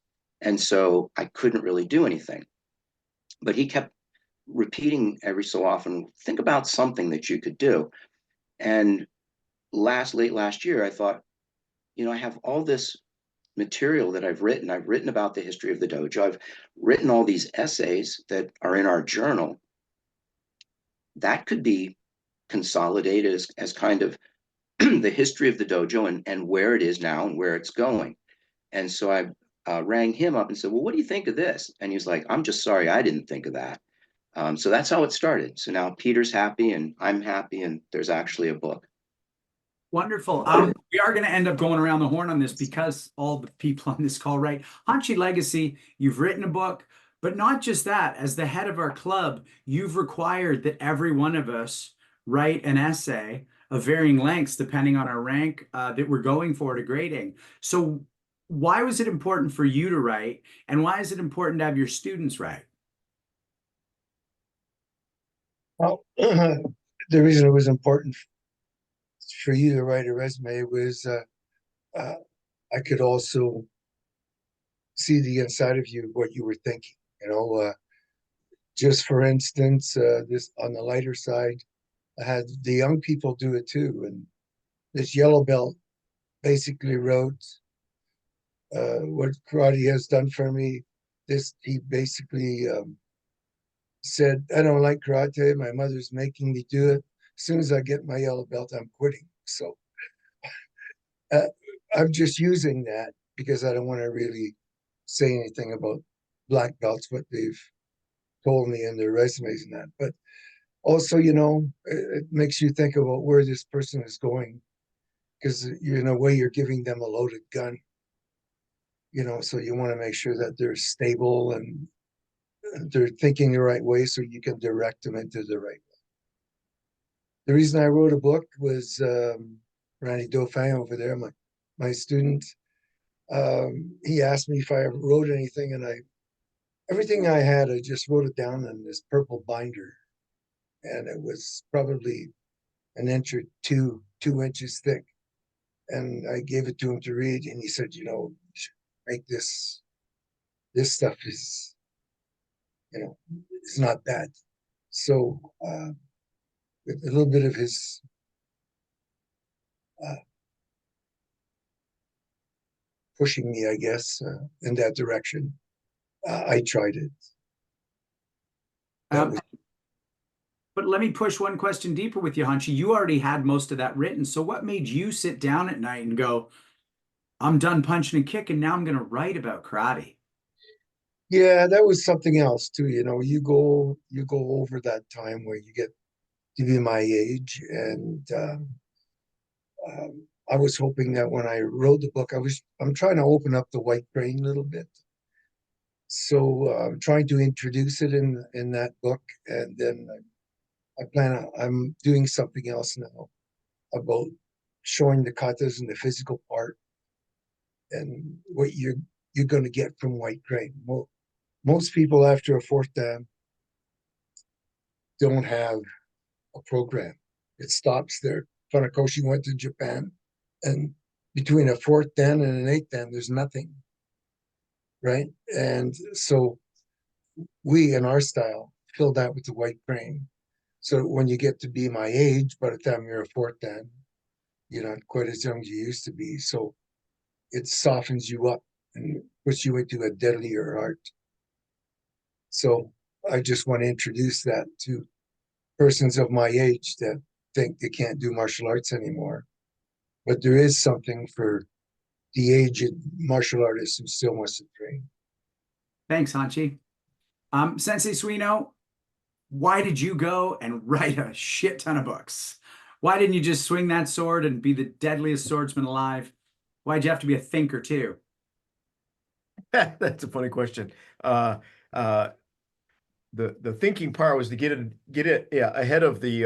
And so I couldn't really do anything. But he kept repeating every so often, think about something that you could do. And late last year, I thought, I have all this material that I've written. I've written about the history of the dojo. I've written all these essays that are in our journal. That could be consolidated as kind of the history of the dojo and where it is now and where it's going. And so I rang him up and said, well, what do you think of this? And he was like, I'm just sorry, I didn't think of that. So that's how it started. So now Peter's happy and I'm happy, and there's actually a book. Wonderful. We are going to end up going around the horn on this because all the people on this call, right? Hanshi Legacy, you've written a book, but not just that. As the head of our club, you've required that every one of us write an essay of varying lengths depending on our rank that we're going for to grading. So why was it important for you to write, and why is it important to have your students write? Well, the reason it was important for you to write a resume was I could also see the inside of you, what you were thinking. Just for instance, this on the lighter side, I had the young people do it too, and this yellow belt basically wrote what karate has done for me. He basically said, I don't like karate. My mother's making me do it. As soon as I get my yellow belt, I'm quitting. So I'm just using that because I don't want to really say anything about black belts, what they've told me in their resumes and that. But also, it makes you think about where this person is going, because in a way you're giving them a loaded gun. So you want to make sure that they're stable and they're thinking the right way so you can direct them into the right way. The reason I wrote a book was Randy Dauphin over there, my student. He asked me if I ever wrote anything, and everything I had, I just wrote it down in this purple binder, and it was probably an inch or 2 inches thick. And I gave it to him to read, and he said, you should make this stuff is, it's not bad. So with a little bit of his pushing me, I guess, in that direction, I tried it. But let me push one question deeper with you, Hanshi. You already had most of that written. So what made you sit down at night and go, I'm done punching and kicking, now I'm going to write about karate? Yeah, that was something else too. You go over that time where you get to be my age, and I was hoping that when I wrote the book, I'm trying to open up the white brain a little bit. So I'm trying to introduce it in that book, and then I'm doing something else now about showing the katas and the physical part and what you're going to get from white grain. Well, most people after a fourth dan don't have a program. It stops there. Funakoshi went to Japan, and between a fourth dan and an eighth dan, there's nothing, right? And so we, in our style, fill that with the white grain. So when you get to be my age, by the time you're a fourth dan, you're not quite as young as you used to be. So it softens you up and puts you into a deadlier art. So I just want to introduce that to persons of my age that think they can't do martial arts anymore. But there is something for the aged martial artist who still wants to train. Thanks, Hanchi. Sensei Suino, why did you go and write a shit ton of books? Why didn't you just swing that sword and be the deadliest swordsman alive? Why'd you have to be a thinker too? That's a funny question. The thinking part was to get it ahead of the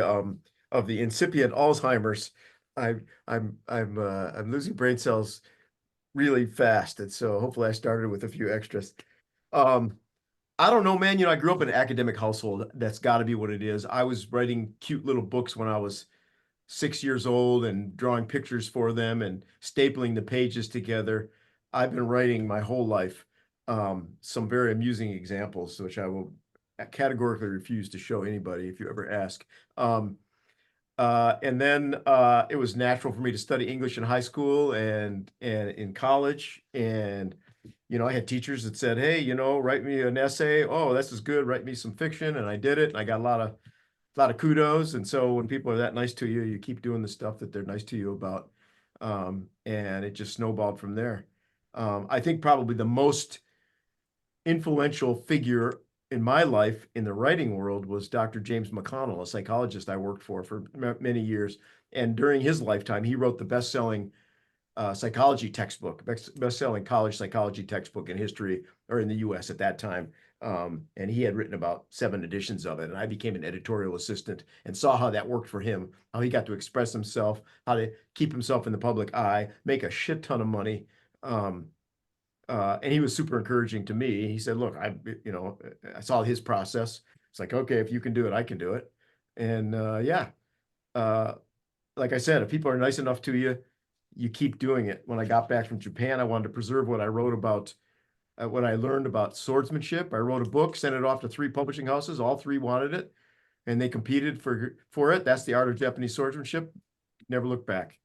incipient Alzheimer's. I'm losing brain cells really fast, and so hopefully I started with a few extras. I don't know, man. I grew up in an academic household. That's got to be what it is. I was writing cute little books when I was 6 years old and drawing pictures for them and stapling the pages together. I've been writing my whole life. Some very amusing examples, which I will categorically refuse to show anybody if you ever ask. And then it was natural for me to study English in high school and in college. And I had teachers that said, "Hey, write me an essay. Oh, this is good. Write me some fiction." And I did it, and I got a lot of kudos. And so when people are that nice to you, you keep doing the stuff that they're nice to you about. And it just snowballed from there. I think probably the most influential figure in my life in the writing world was Dr. James McConnell, a psychologist I worked for many years. And during his lifetime, he wrote the best-selling psychology textbook, best-selling college psychology textbook in history, or in the US at that time. And he had written about 7 editions of it. And I became an editorial assistant and saw how that worked for him, how he got to express himself, how to keep himself in the public eye, make a shit ton of money. And he was super encouraging to me. He said, "Look, I saw his process. It's like, okay, if you can do it, I can do it." And like I said, if people are nice enough to you, you keep doing it. When I got back from Japan, I wanted to preserve what I wrote about, what I learned about swordsmanship. I wrote a book, sent it off to 3 publishing houses. All 3 wanted it, and they competed for it. That's The Art of Japanese Swordsmanship. Never looked back.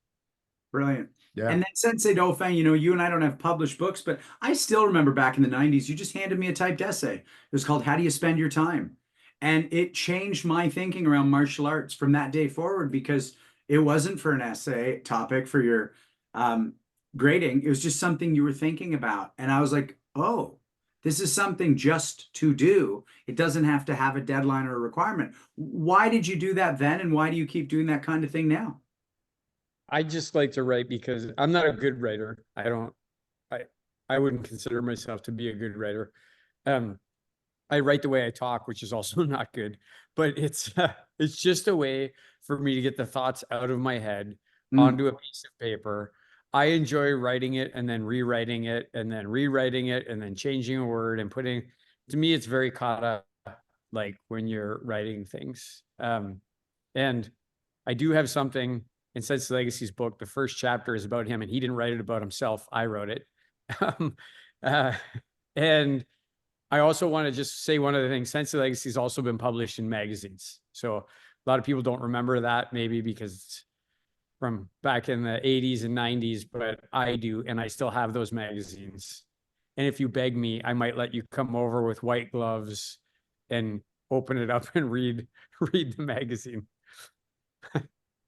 Brilliant. Yeah. And then Sensei Dauphin, you and I don't have published books, but I still remember back in the 90s, you just handed me a typed essay. It was called How Do You Spend Your Time? And it changed my thinking around martial arts from that day forward, because it wasn't for an essay topic for your grading. It was just something you were thinking about. And I was like, oh, this is something just to do. It doesn't have to have a deadline or a requirement. Why did you do that then? And why do you keep doing that kind of thing now? I just like to write because I'm not a good writer. I wouldn't consider myself to be a good writer. I write the way I talk, which is also not good, but it's just a way for me to get the thoughts out of my head onto a piece of paper. I enjoy writing it and then rewriting it and then rewriting it and then changing a word and putting, to me, it's very caught up, like when you're writing things. And I do have something in Sensei Legacy's book. The first chapter is about him, and he didn't write it about himself. I wrote it. And I also want to just say one other thing. Sensei Legacy has also been published in magazines. So a lot of people don't remember that, maybe because it's from back in the 80s and 90s, but I do, and I still have those magazines. And if you beg me, I might let you come over with white gloves and open it up and read the magazine.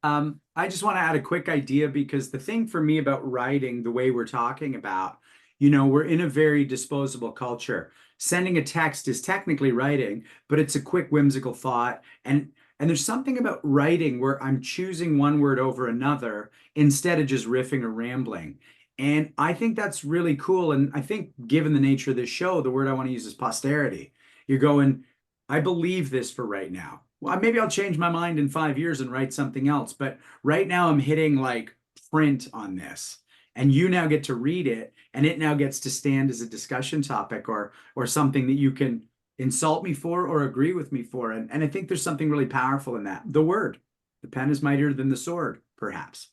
I just want to add a quick idea, because the thing for me about writing the way we're talking about, we're in a very disposable culture. Sending a text is technically writing, but it's a quick whimsical thought. And there's something about writing where I'm choosing one word over another instead of just riffing or rambling. And I think that's really cool. And I think given the nature of this show, the word I want to use is posterity. You're going, I believe this for right now. Well, maybe I'll change my mind in 5 years and write something else. But right now I'm hitting like print on this. And you now get to read it, and it now gets to stand as a discussion topic or something that you can insult me for or agree with me for. And I think there's something really powerful in that. The word, the pen is mightier than the sword, perhaps.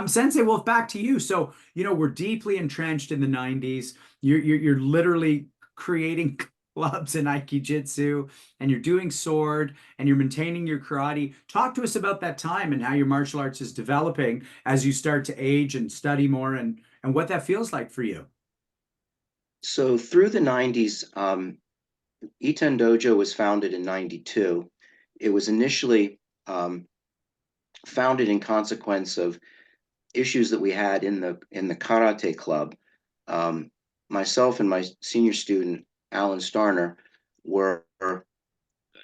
Sensei Wolfe, back to you. So, we're deeply entrenched in the 90s. You're literally creating clubs in Aikijutsu, and you're doing sword, and you're maintaining your karate. Talk to us about that time and how your martial arts is developing as you start to age and study more, and what that feels like for you. So through the 90s, Itten Dojo was founded in 92. It was initially founded in consequence of issues that we had in the karate club. Myself and my senior student, Alan Starner, were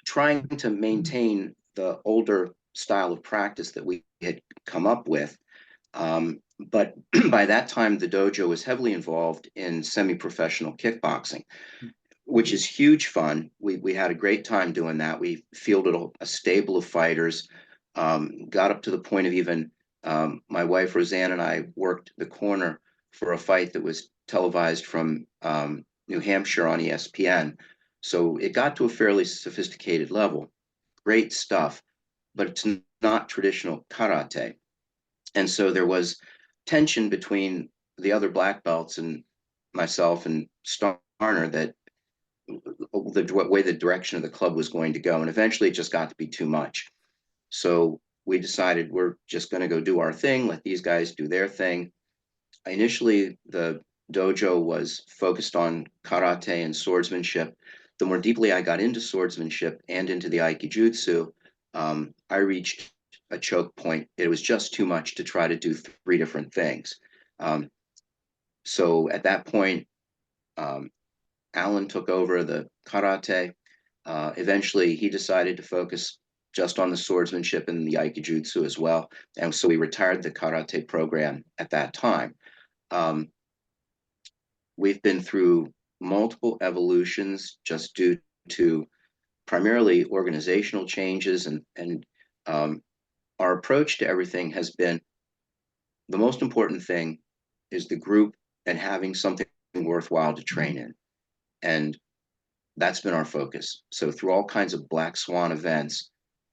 trying to maintain the older style of practice that we had come up with. But by that time, the dojo was heavily involved in semi-professional kickboxing, which is huge fun. We had a great time doing that. We fielded a stable of fighters, got up to the point of even my wife Roseanne and I worked the corner for a fight that was televised from New Hampshire on ESPN. So it got to a fairly sophisticated level. Great stuff, but it's not traditional karate. And so there was tension between the other black belts and myself and Starner that the way the direction of the club was going to go. And eventually it just got to be too much. So we decided we're just going to go do our thing, let these guys do their thing. Initially, the dojo was focused on karate and swordsmanship. The more deeply I got into swordsmanship and into the Aikijutsu, I reached a choke point. It was just too much to try to do 3 different things. So at that point, Alan took over the karate. Eventually, he decided to focus just on the swordsmanship and the Aikijutsu as well. And so we retired the karate program at that time. We've been through multiple evolutions just due to primarily organizational changes, and our approach to everything has been the most important thing is the group and having something worthwhile to train in. And that's been our focus. So through all kinds of black swan events,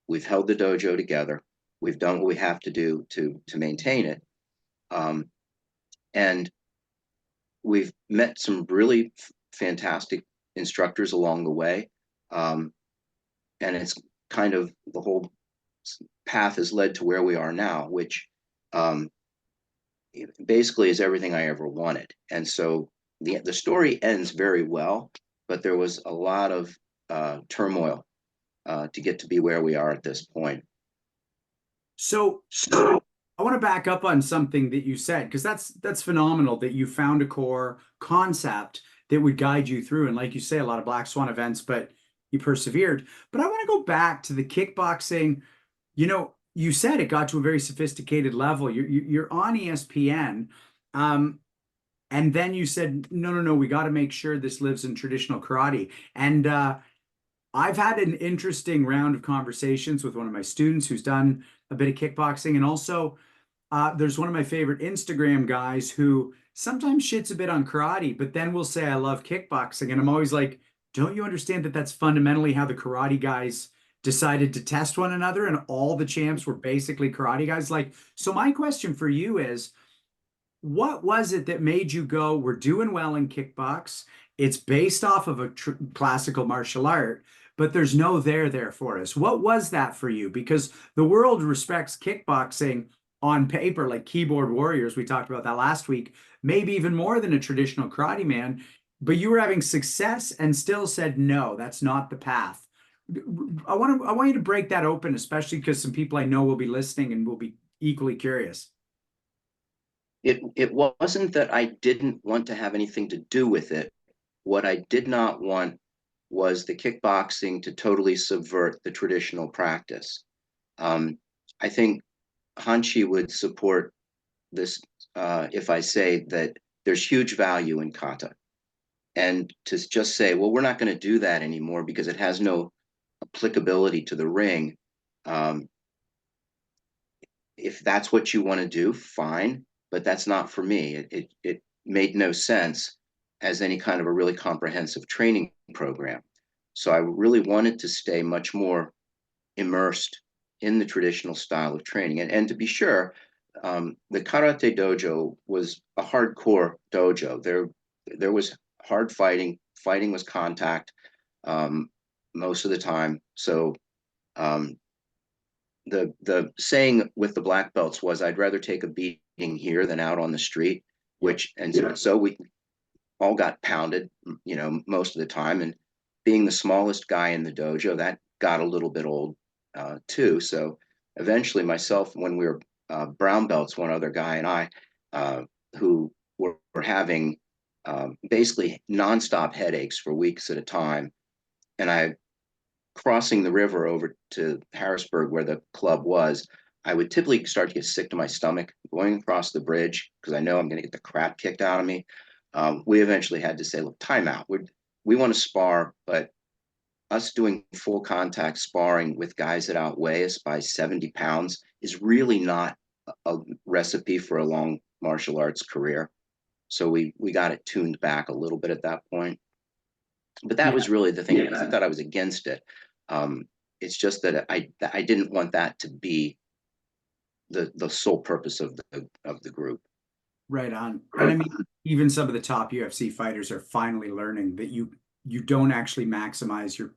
we've held the dojo together. We've done what we have to do to maintain it. And we've met some really fantastic instructors along the way. And it's kind of the whole path has led to where we are now, which basically is everything I ever wanted. And so the story ends very well, but there was a lot of turmoil to get to be where we are at this point. So I want to back up on something that you said, because that's phenomenal that you found a core concept that would guide you through. And like you say, a lot of black swan events, but you persevered. But I want to go back to the kickboxing. You said it got to a very sophisticated level. You're on ESPN. And then you said, no, we got to make sure this lives in traditional karate. And I've had an interesting round of conversations with one of my students who's done a bit of kickboxing. And also, there's one of my favorite Instagram guys who sometimes shits a bit on karate, but then will say, I love kickboxing. And I'm always like, don't you understand that that's fundamentally how the karate guys decided to test one another? And all the champs were basically karate guys. So my question for you is, what was it that made you go, we're doing well in kickbox? It's based off of a classical martial art, but there's no there for us. What was that for you? Because the world respects kickboxing on paper, like keyboard warriors. We talked about that last week, maybe even more than a traditional karate man, but you were having success and still said, no, that's not the path. I want you to break that open, especially because some people I know will be listening and will be equally curious. It wasn't that I didn't want to have anything to do with it. What I did not want was the kickboxing to totally subvert the traditional practice. I think Hanshi would support this if I say that there's huge value in kata. And to just say, well, we're not going to do that anymore because it has no applicability to the ring. If that's what you want to do, fine, but that's not for me. It made no sense as any kind of a really comprehensive training program. So I really wanted to stay much more immersed in the traditional style of training. And to be sure, the karate dojo was a hardcore dojo. There was hard fighting. Fighting was contact most of the time. So the saying with the black belts was, I'd rather take a beating here than out on the street, which, and so we all got pounded, most of the time. And being the smallest guy in the dojo, that got a little bit old too. So eventually myself, when we were brown belts, one other guy and I, who were having basically nonstop headaches for weeks at a time. And I, crossing the river over to Harrisburg, where the club was, I would typically start to get sick to my stomach going across the bridge because I know I'm going to get the crap kicked out of me. We eventually had to say, look, time out. We want to spar, but us doing full contact sparring with guys that outweigh us by 70 pounds is really not a recipe for a long martial arts career. So we got it tuned back a little bit at that point. But that was really the thing. It wasn't that I was against it. It's just that I didn't want that to be the sole purpose of the group. Right on. And I mean, even some of the top UFC fighters are finally learning that you don't actually maximize your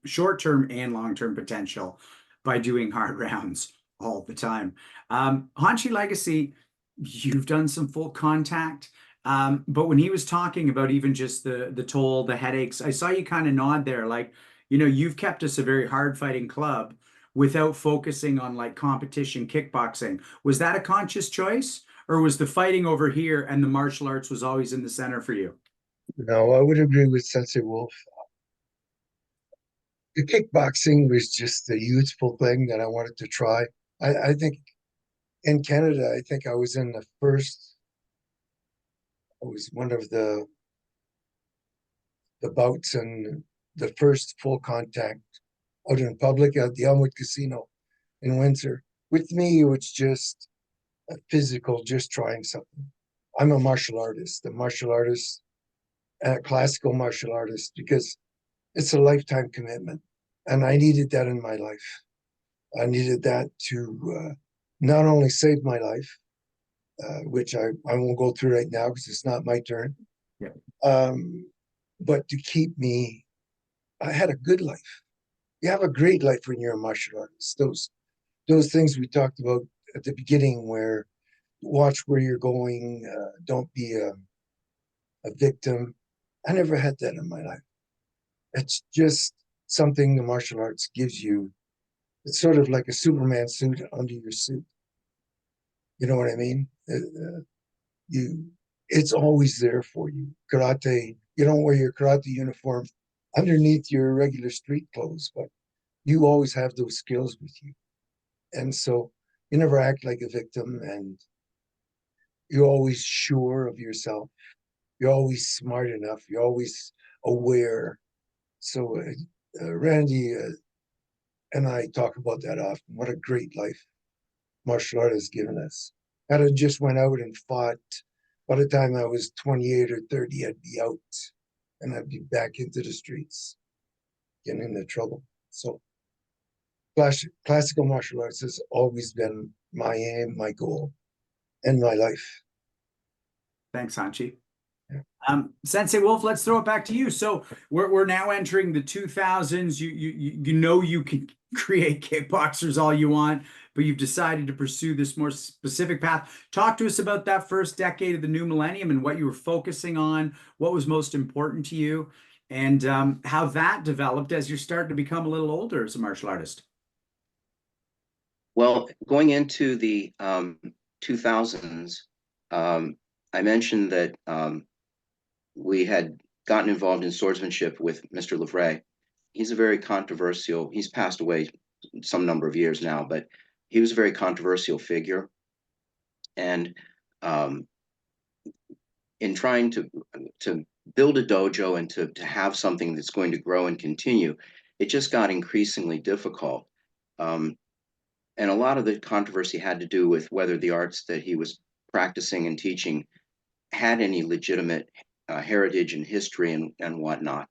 short-term and long-term potential by doing hard rounds all the time. Hanshi Legacy, you've done some full contact. But when he was talking about even just the toll, the headaches, I saw you kind of nod there, like, you've kept us a very hard fighting club without focusing on like competition kickboxing. Was that a conscious choice, or was the fighting over here and the martial arts was always in the center for you? No, I would agree with Sensei Wolfe. The kickboxing was just a youthful thing that I wanted to try. I think in Canada, I think I was in the first, I was one of the bouts and the first full contact out in public at the Elmwood Casino in Windsor. With me, it was just a physical, just trying something. I'm a martial artist, a classical martial artist, because it's a lifetime commitment. And I needed that in my life. I needed that to not only save my life, which I won't go through right now because it's not my turn, but to keep me, I had a good life. You have a great life when you're a martial artist. Those things we talked about at the beginning, where watch where you're going, don't be a victim. I never had that in my life. It's just something the martial arts gives you. It's sort of like a Superman suit under your suit. You know what I mean? It's always there for you. Karate, you don't wear your karate uniform underneath your regular street clothes, but you always have those skills with you. And so you never act like a victim, and you're always sure of yourself. You're always smart enough. You're always aware. So Randy and I talk about that often. What a great life martial art has given us. Had I just went out and fought, by the time I was 28 or 30, I'd be out and I'd be back into the streets, getting into trouble. So classical martial arts has always been my aim, my goal, and my life. Thanks, Hanshi. Yeah. Sensei Wolfe, let's throw it back to you. So we're now entering the 2000s. You can create kickboxers all you want, but you've decided to pursue this more specific path. Talk to us about that first decade of the new millennium and what you were focusing on, what was most important to you, and how that developed as you're starting to become a little older as a martial artist. Well, going into the 2000s, I mentioned that we had gotten involved in swordsmanship with Mr. Livray. He's a very controversial, he's passed away some number of years now, but he was a very controversial figure. And in trying to build a dojo and to have something that's going to grow and continue, it just got increasingly difficult. And a lot of the controversy had to do with whether the arts that he was practicing and teaching had any legitimate heritage and history and whatnot.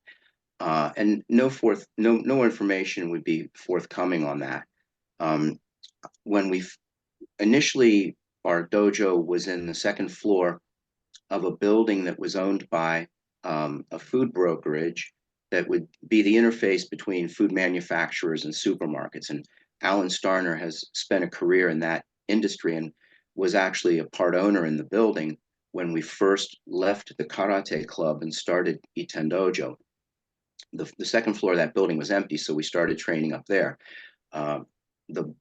And no information would be forthcoming on that. When we initially, our dojo was in the second floor of a building that was owned by a food brokerage that would be the interface between food manufacturers and supermarkets. And Alan Starner has spent a career in that industry and was actually a part owner in the building when we first left the karate club and started Itten Dojo. The second floor of that building was empty, so we started training up there. The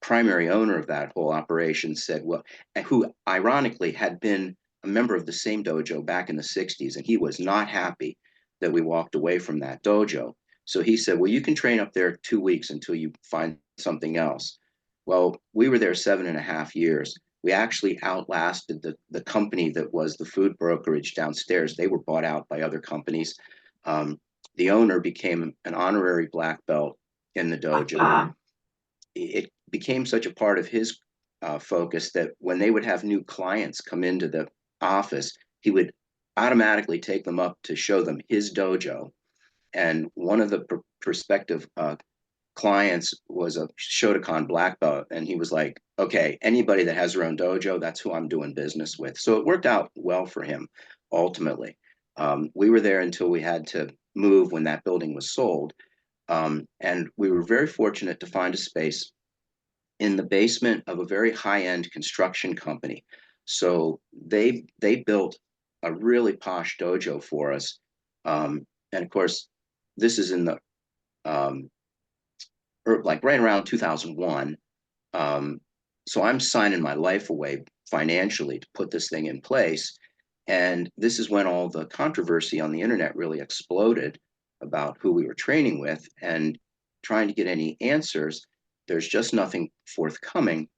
primary owner of that whole operation said, well, who ironically had been a member of the same dojo back in the 60s, and he was not happy that we walked away from that dojo. So he said, well, you can train up there 2 weeks until you find something else. Well, we were there 7.5 years. We actually outlasted the company that was the food brokerage downstairs. They were bought out by other companies. The owner became an honorary black belt in the dojo. It became such a part of his focus that when they would have new clients come into the office, he would automatically take them up to show them his dojo. And one of the prospective clients was a Shotokan black belt, and he was like, okay, anybody that has their own dojo, that's who I'm doing business with. So it worked out well for him ultimately. We were there until we had to move when that building was sold. And we were very fortunate to find a space in the basement of a very high-end construction company. So they built a really posh dojo for us. And of course, this is in the like right around 2001. So I'm signing my life away financially to put this thing in place. And this is when all the controversy on the internet really exploded about who we were training with, and trying to get any answers. There's just nothing forthcoming.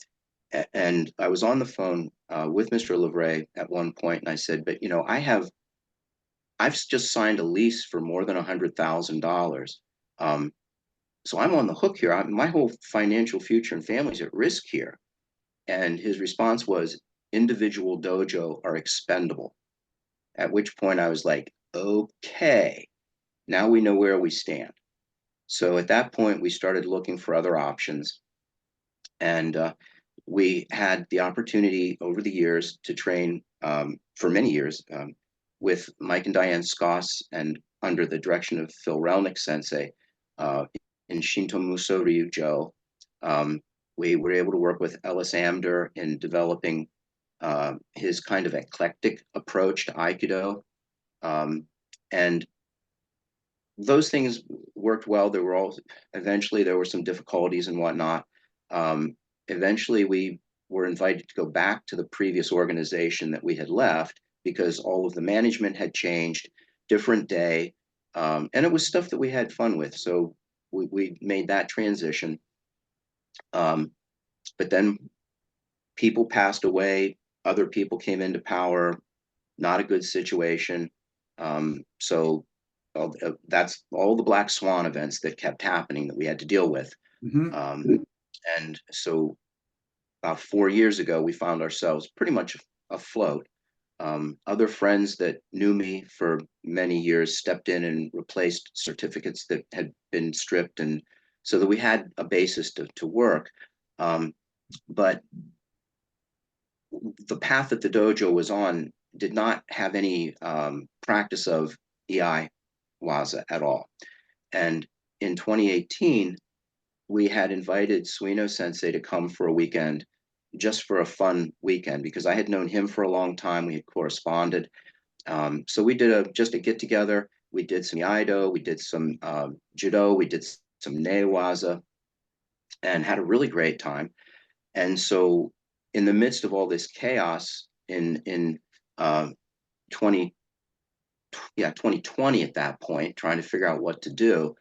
And I was on the phone with Mr. Livray at one point, and I said, but you know, I've just signed a lease for more than $100,000. So I'm on the hook here. My whole financial future and family's at risk here. And his response was, individual dojo are expendable. At which point I was like, okay, now we know where we stand. So at that point, we started looking for other options. And we had the opportunity over the years to train for many years with Mike and Diane Skoss, and under the direction of Phil Relnick Sensei in Shinto Muso Ryujo. We were able to work with Ellis Amder in developing his kind of eclectic approach to Aikido. And those things worked well. Eventually there were some difficulties and whatnot. Eventually we were invited to go back to the previous organization that we had left, because all of the management had changed, different day. And it was stuff that we had fun with. So we made that transition. But then people passed away, other people came into power, not a good situation. So that's all the black swan events that kept happening that we had to deal with. And so about 4 years ago, we found ourselves pretty much afloat. Other friends that knew me for many years stepped in and replaced certificates that had been stripped, and so that we had a basis to work. But the path that the dojo was on did not have any practice of iaido at all. And in 2018, we had invited Suino Sensei to come for a weekend, just for a fun weekend, because I had known him for a long time. We had corresponded. So we did just a get together. We did some iaido, we did some judo, we did some newaza, and had a really great time. And so in the midst of all this chaos in 2020 at that point, trying to figure out what to do,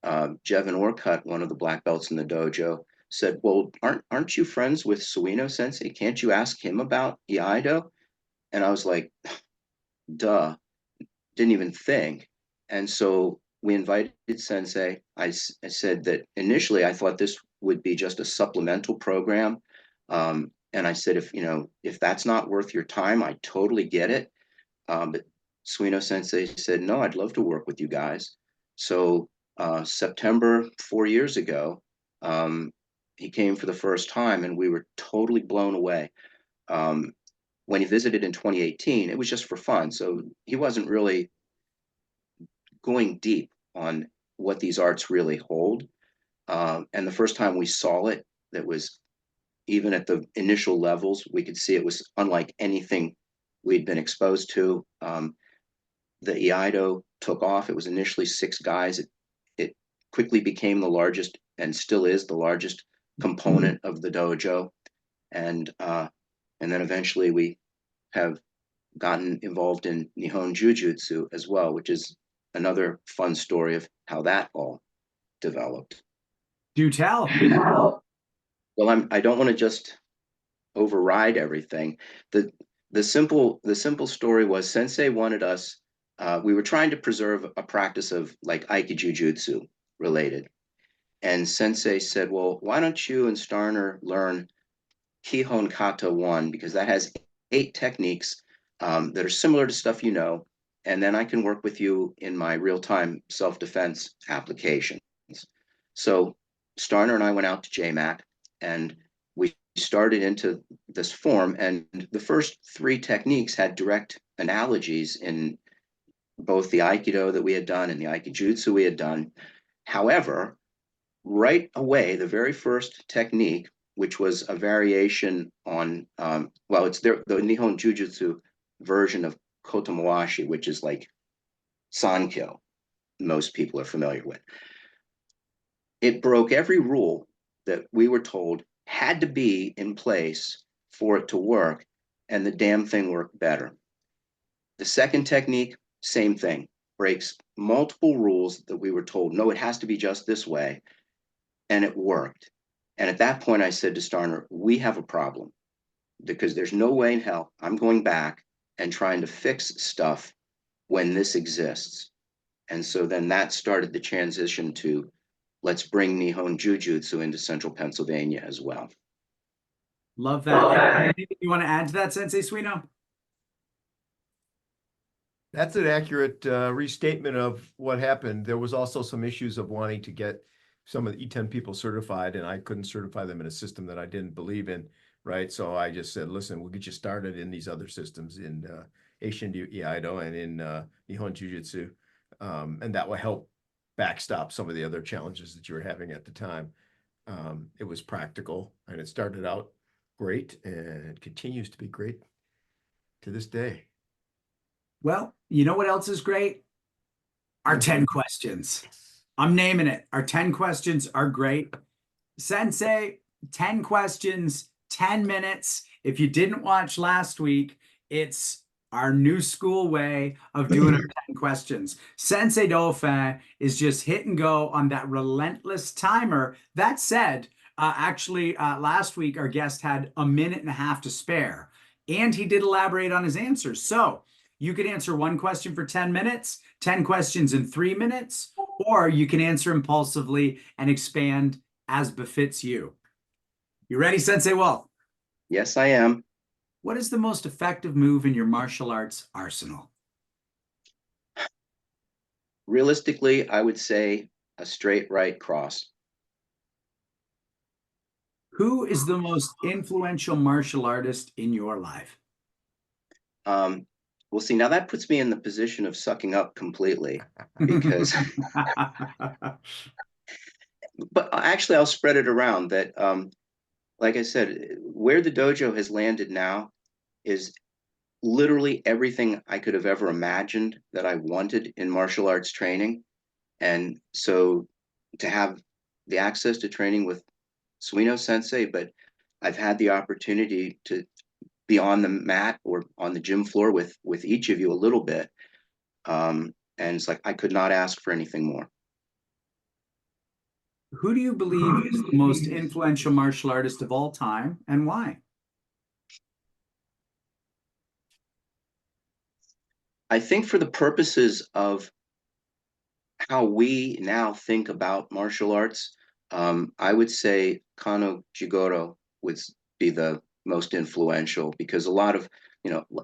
Jevin Orcutt, one of the black belts in the dojo, said, well, aren't you friends with Suino Sensei? Can't you ask him about iaido? And I was like, duh, didn't even think. And so we invited Sensei. I said that initially I thought this would be just a supplemental program. And I said, if that's not worth your time, I totally get it. But Suino Sensei said, no, I'd love to work with you guys. So September 4 years ago, he came for the first time and we were totally blown away. When he visited in 2018, it was just for fun. So he wasn't really going deep on what these arts really hold. And the first time we saw it, that was even at the initial levels, we could see it was unlike anything we'd been exposed to. The iaido took off. It was initially 6 guys. It quickly became the largest and still is the largest component of the dojo. And then eventually we have gotten involved in Nihon Jujutsu as well, which is another fun story of how that all developed. Do tell. Well, I don't want to just override everything. The simple story was Sensei wanted us. We were trying to preserve a practice of like Aikijutsu related, and Sensei said, "Well, why don't you and Starner learn Kihon Kata 1 because that has 8 techniques that are similar to stuff you know, and then I can work with you in my real-time self-defense applications." So Starner and I went out to JMAC, and we started into this form, and the first 3 techniques had direct analogies in both the Aikido that we had done and the Aikijutsu we had done. However, right away, the very first technique, which was a variation on, it's the Nihon Jujutsu version of Kotomoashi, which is like Sankyo, most people are familiar with. It broke every rule that we were told had to be in place for it to work, and the damn thing worked better. The second technique, same thing, breaks multiple rules that we were told, no, it has to be just this way, and it worked. And at that point, I said to Starner, we have a problem because there's no way in hell I'm going back and trying to fix stuff when this exists. And so then that started the transition to let's bring Nihon Jujutsu into central Pennsylvania as well. Love that. Anything you want to add to that, Sensei Suino? That's an accurate restatement of what happened. There was also some issues of wanting to get some of the Itten people certified, and I couldn't certify them in a system that I didn't believe in, right? So I just said, listen, we'll get you started in these other systems, in Isshinryu iaido and in Nihon Jujutsu, and that will help backstop some of the other challenges that you were having at the time. It was practical, and it started out great, and it continues to be great to this day. Well, you know what else is great? Our 10 questions. I'm naming it. Our 10 questions are great. Sensei, 10 questions, 10 minutes. If you didn't watch last week, it's our new school way of doing our 10 questions. Sensei Dauphin is just hit and go on that relentless timer. That said, last week, our guest had 1.5 minutes to spare, and he did elaborate on his answers. So you could answer 1 question for 10 minutes, 10 questions in 3 minutes, or you can answer impulsively and expand as befits you. You ready, Sensei Wolfe? Yes, I am. What is the most effective move in your martial arts arsenal? Realistically, I would say a straight right cross. Who is the most influential martial artist in your life? Well, see, now that puts me in the position of sucking up completely because, but actually I'll spread it around that, like I said, where the dojo has landed now is literally everything I could have ever imagined that I wanted in martial arts training. And so to have the access to training with Suino Sensei, but I've had the opportunity to be on the mat or on the gym floor with each of you a little bit. And it's like, I could not ask for anything more. Who do you believe is the most influential martial artist of all time, and why? I think for the purposes of how we now think about martial arts, I would say Kano Jigoro would be the most influential, because a lot of,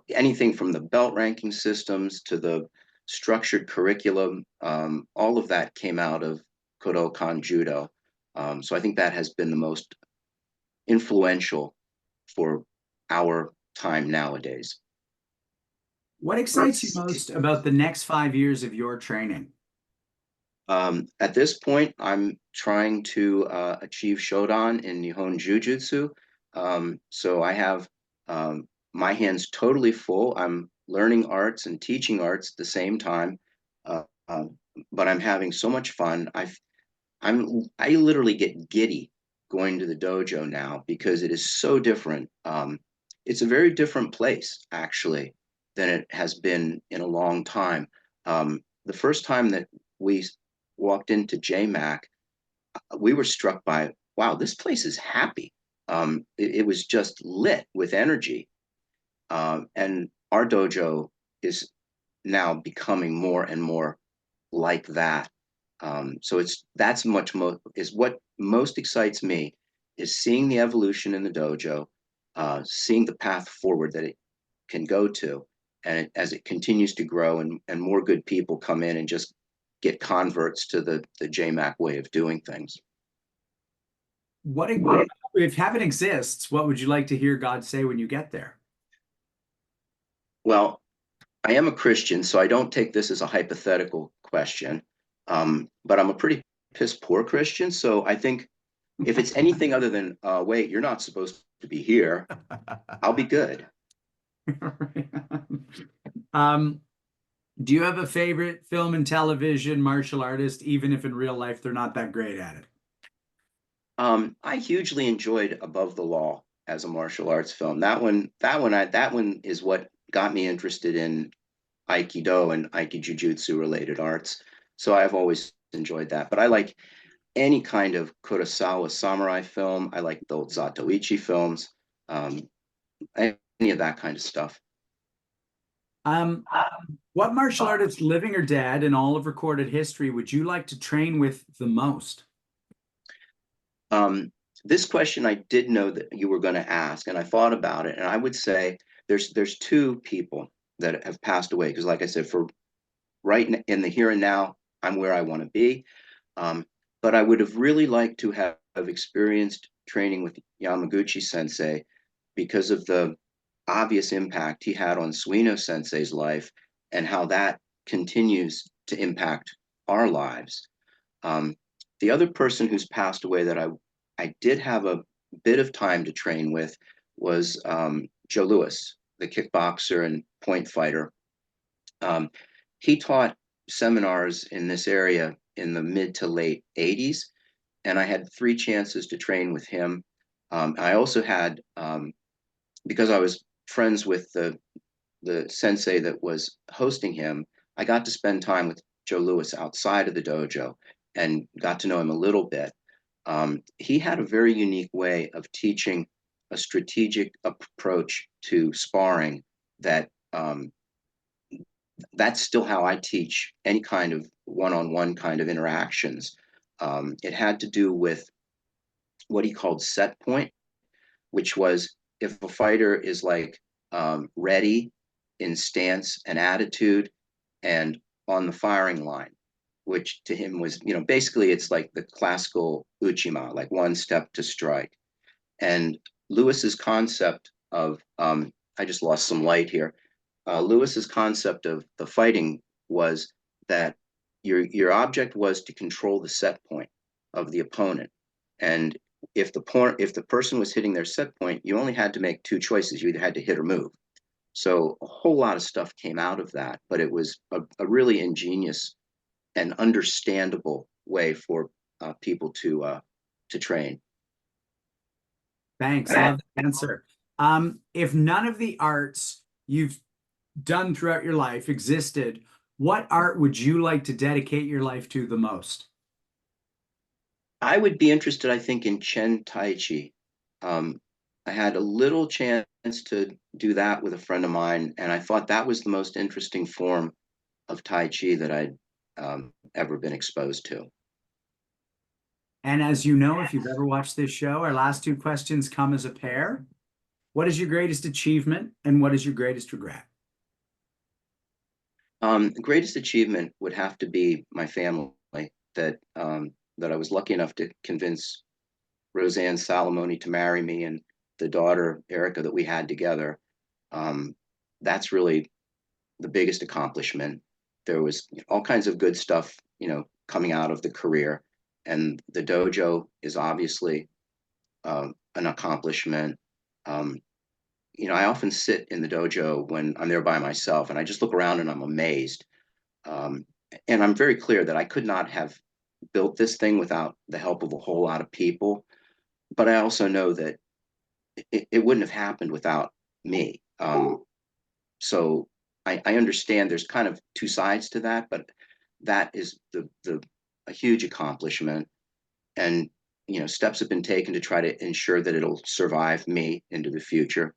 anything from the belt ranking systems to the structured curriculum, all of that came out of Kodokan Judo. So I think that has been the most influential for our time nowadays. What excites you most about the next 5 years of your training? At this point, I'm trying to achieve Shodan in Nihon Jujutsu. So I have my hands totally full. I'm learning arts and teaching arts at the same time, but I'm having so much fun. I literally get giddy going to the dojo now because it is so different. It's a very different place, actually, than it has been in a long time. The first time that we walked into JMAC, we were struck by, wow, this place is happy. It was just lit with energy. And our dojo is now becoming more and more like that. So that's is what most excites me, is seeing the evolution in the dojo, seeing the path forward that it can go to, and as it continues to grow and more good people come in and just get converts to the JMAC way of doing things. If heaven exists, what would you like to hear God say when you get there? Well, I am a Christian, so I don't take this as a hypothetical question, but I'm a pretty piss poor Christian. So I think if it's anything other than, wait, you're not supposed to be here, I'll be good. Do you have a favorite film and television martial artist, even if in real life they're not that great at it? I hugely enjoyed Above the Law as a martial arts film. That one is what got me interested in Aikido and Aikijutsu related arts. So I've always enjoyed that. But I like any kind of Kurosawa samurai film. I like the old Zatoichi films, any of that kind of stuff. What martial artist, living or dead, in all of recorded history, would you like to train with the most? This question I did know that you were going to ask, and I thought about it, and I would say there's two people that have passed away, because like I said, for right in the here and now, I'm where I want to be. But I would have really liked to have experienced training with Yamaguchi Sensei, because of the obvious impact he had on Suino Sensei's life and how that continues to impact our lives. The other person who's passed away that I did have a bit of time to train with was Joe Louis, the kickboxer and point fighter. He taught seminars in this area in the mid to late 80s, and I had 3 chances to train with him. I also had, because I was friends with the sensei that was hosting him, I got to spend time with Joe Louis outside of the dojo and got to know him a little bit. He had a very unique way of teaching a strategic approach to sparring that that's still how I teach any kind of one-on-one kind of interactions. It had to do with what he called set point, which was if a fighter is like ready in stance and attitude and on the firing line, which to him was, basically it's like the classical uchima, like one step to strike. And Lewis's concept of, I just lost some light here. Lewis's concept of the fighting was that your object was to control the set point of the opponent. And if the person was hitting their set point, you only had to make 2 choices. You either had to hit or move. So a whole lot of stuff came out of that, but it was a really ingenious and understandable way for people to train. Thanks. Love the answer. If none of the arts you've done throughout your life existed, what art would you like to dedicate your life to the most? I would be interested, I think, in Chen Tai Chi. Um, I had a little chance to do that with a friend of mine, and I thought that was the most interesting form of Tai Chi that I'd ever been exposed to. And as you know, if you've ever watched this show, our last two questions come as a pair. What is your greatest achievement and what is your greatest regret? The greatest achievement would have to be my family, that that I was lucky enough to convince Roseanne Salamoni to marry me, and the daughter Erica that we had together. That's really the biggest accomplishment. There was all kinds of good stuff, coming out of the career, and the dojo is obviously an accomplishment. I often sit in the dojo when I'm there by myself, and I just look around and I'm amazed. Um, and I'm very clear that I could not have built this thing without the help of a whole lot of people. But I also know that it wouldn't have happened without me. So I understand there's kind of two sides to that, but that is a huge accomplishment. And steps have been taken to try to ensure that it'll survive me into the future.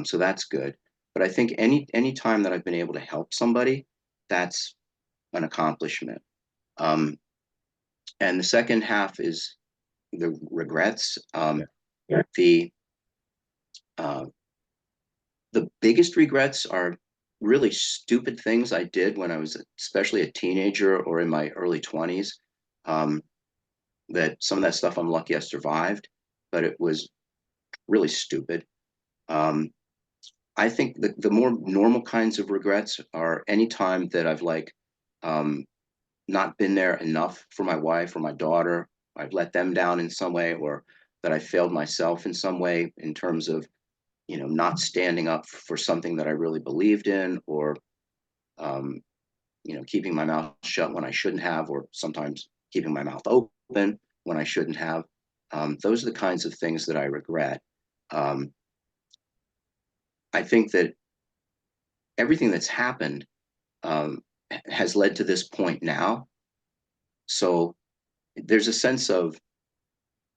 So that's good. But I think any time that I've been able to help somebody, that's an accomplishment. And the second half is the regrets. The uh, the biggest regrets are really stupid things I did when I was especially a teenager or in my early 20s. That some of that stuff I'm lucky I survived, but it was really stupid. I think the more normal kinds of regrets are any time that I've not been there enough for my wife or my daughter. I've let them down in some way, or that I failed myself in some way in terms of, not standing up for something that I really believed in, or, keeping my mouth shut when I shouldn't have, or sometimes keeping my mouth open when I shouldn't have. Those are the kinds of things that I regret. I think that everything that's happened has led to this point now. So there's a sense of,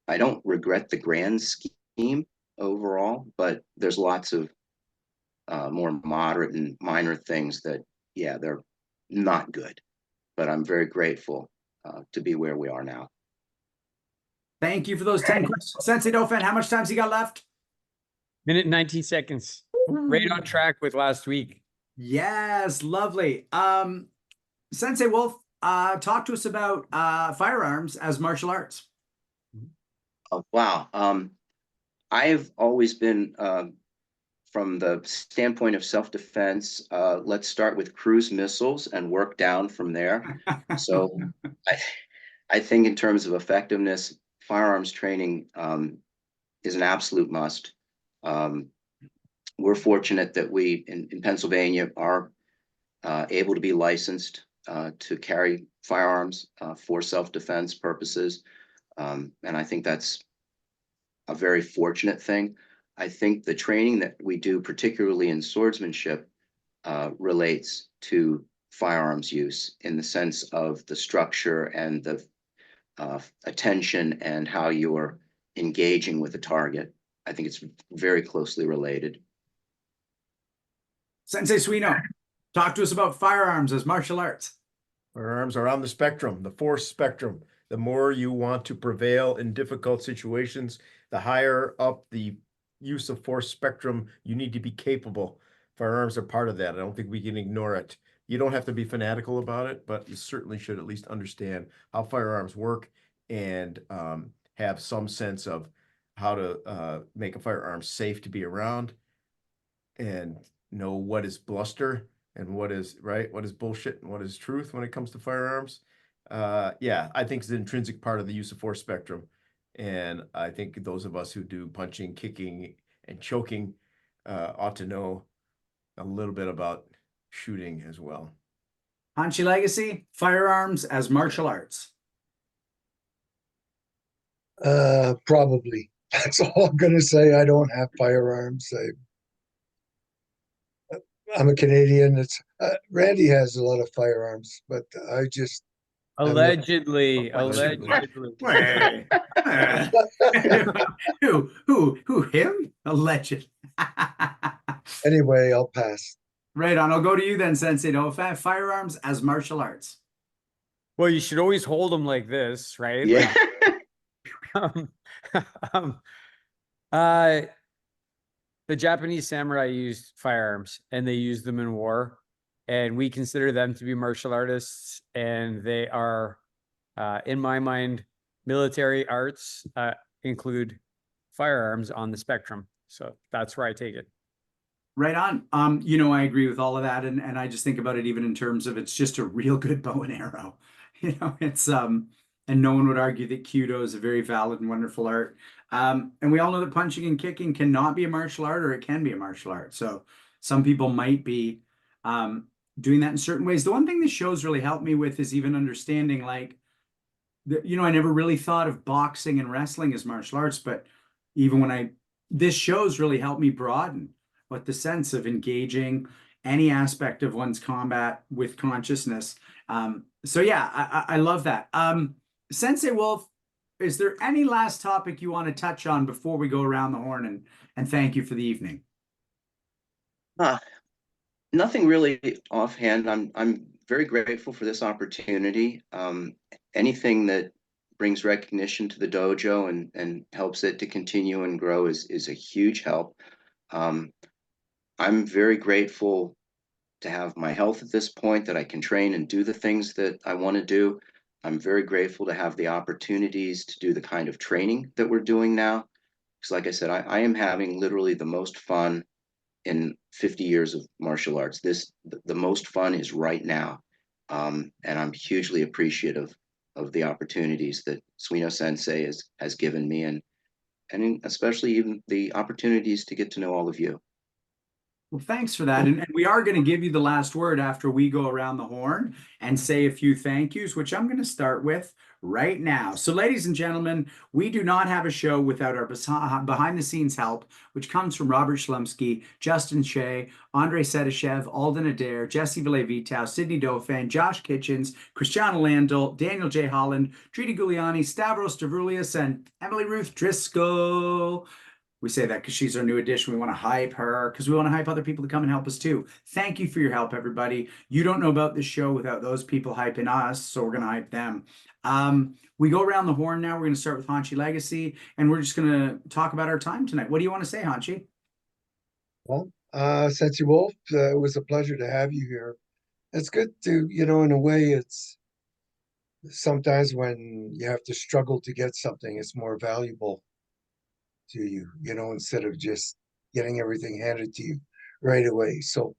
I don't regret the grand scheme overall, but there's lots of more moderate and minor things that, yeah, they're not good. But I'm very grateful to be where we are now. Thank you for those 10 questions. Sensei Dauphin, how much time's he got left? Minute 19 seconds. Right on track with last week. Yes, lovely. Sensei Wolfe, talk to us about firearms as martial arts. Oh, wow. I've always been, from the standpoint of self-defense, let's start with cruise missiles and work down from there. So I think in terms of effectiveness, firearms training is an absolute must. We're fortunate that we in Pennsylvania are able to be licensed to carry firearms for self-defense purposes. And I think that's a very fortunate thing. I think the training that we do, particularly in swordsmanship, relates to firearms use in the sense of the structure and the attention and how you're engaging with the target. I think it's very closely related. Sensei Suino, talk to us about firearms as martial arts. Firearms are on the spectrum, the force spectrum. The more you want to prevail in difficult situations, the higher up the use of force spectrum you need to be capable. Firearms are part of that. I don't think we can ignore it. You don't have to be fanatical about it, but you certainly should at least understand how firearms work and have some sense of how to make a firearm safe to be around and know what is bluster and what is bullshit and what is truth when it comes to firearms. Yeah, I think it's an intrinsic part of the use of force spectrum. And I think those of us who do punching, kicking, and choking ought to know a little bit about shooting as well. Hanshi Legacy, firearms as martial arts. Probably. That's all I'm gonna say. I don't have firearms. I'm a Canadian. Randy has a lot of firearms, but Allegedly. Who, him? Alleged. Anyway, I'll pass. Right on. I'll go to you then, Sensei. No, firearms as martial arts. Well, you should always hold them like this, right? Yeah. Um, um, uh, the Japanese samurai used firearms and they used them in war, and we consider them to be martial artists, and they are, in my mind, military arts include firearms on the spectrum. So that's where I take it. Right on. I agree with all of that, and I just think about it even in terms of it's just a real good bow and arrow. It's and no one would argue that Kyudo is a very valid and wonderful art. And we all know that punching and kicking cannot be a martial art, or it can be a martial art. So some people might be doing that in certain ways. The one thing this show's really helped me with is even understanding, like, I never really thought of boxing and wrestling as martial arts, but even this show's really helped me broaden what the sense of engaging any aspect of one's combat with consciousness. So yeah, I love that. Sensei Wolfe, is there any last topic you want to touch on before we go around the horn and thank you for the evening? Nothing really offhand. I'm very grateful for this opportunity. Anything that brings recognition to the dojo and helps it to continue and grow is a huge help. I'm very grateful to have my health at this point, that I can train and do the things that I want to do. I'm very grateful to have the opportunities to do the kind of training that we're doing now. Because like I said, I am having literally the most fun in 50 years of martial arts. The most fun is right now. And I'm hugely appreciative of the opportunities that Suino Sensei has given me, and especially even the opportunities to get to know all of you. Well, thanks for that. And we are going to give you the last word after we go around the horn and say a few thank yous, which I'm going to start with right now. So, ladies and gentlemen, we do not have a show without our behind the scenes help, which comes from Robert Schlumsky, Justin Shea, Andrei Sedashev, Alden Adair, Jesse Villay-Vitao, Sydney Dauphin, Josh Kitchens, Christiana Landel, Daniel J. Holland, Drita Gugliani, Stavros Davroulias, and Emily Ruth Driscoll. We say that because she's our new addition. We want to hype her because we want to hype other people to come and help us too. Thank you for your help, everybody. You don't know about this show without those people hyping us, so we're going to hype them. We go around the horn now. We're going to start with Hanshi Legacy, and we're just going to talk about our time tonight. What do you want to say, Hanshi? Well, Sensei Wolfe, it was a pleasure to have you here. It's good to, in a way, it's sometimes when you have to struggle to get something, it's more valuable to you, instead of just getting everything handed to you right away. So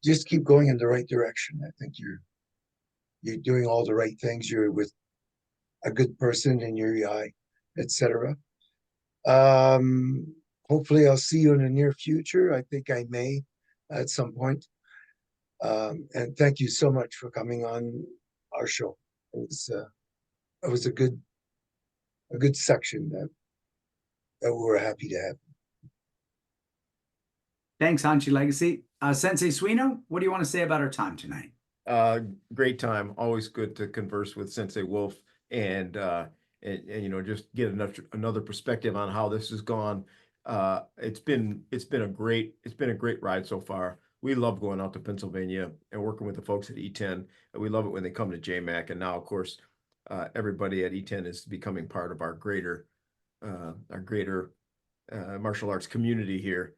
just keep going in the right direction. I think you're doing all the right things. You're with a good person in your eye, etc. Hopefully I'll see you in the near future. I think I may at some point. And thank you so much for coming on our show. It was a good section that we were happy to have. Thanks, Hanshi Legacy. Sensei Suino, what do you want to say about our time tonight? Great time. Always good to converse with Sensei Wolfe and just get another perspective on how this has gone. It's been a great ride so far. We love going out to Pennsylvania and working with the folks at Itten. And we love it when they come to JMAC. And now, of course, everybody at Itten is becoming part of our greater martial arts community here.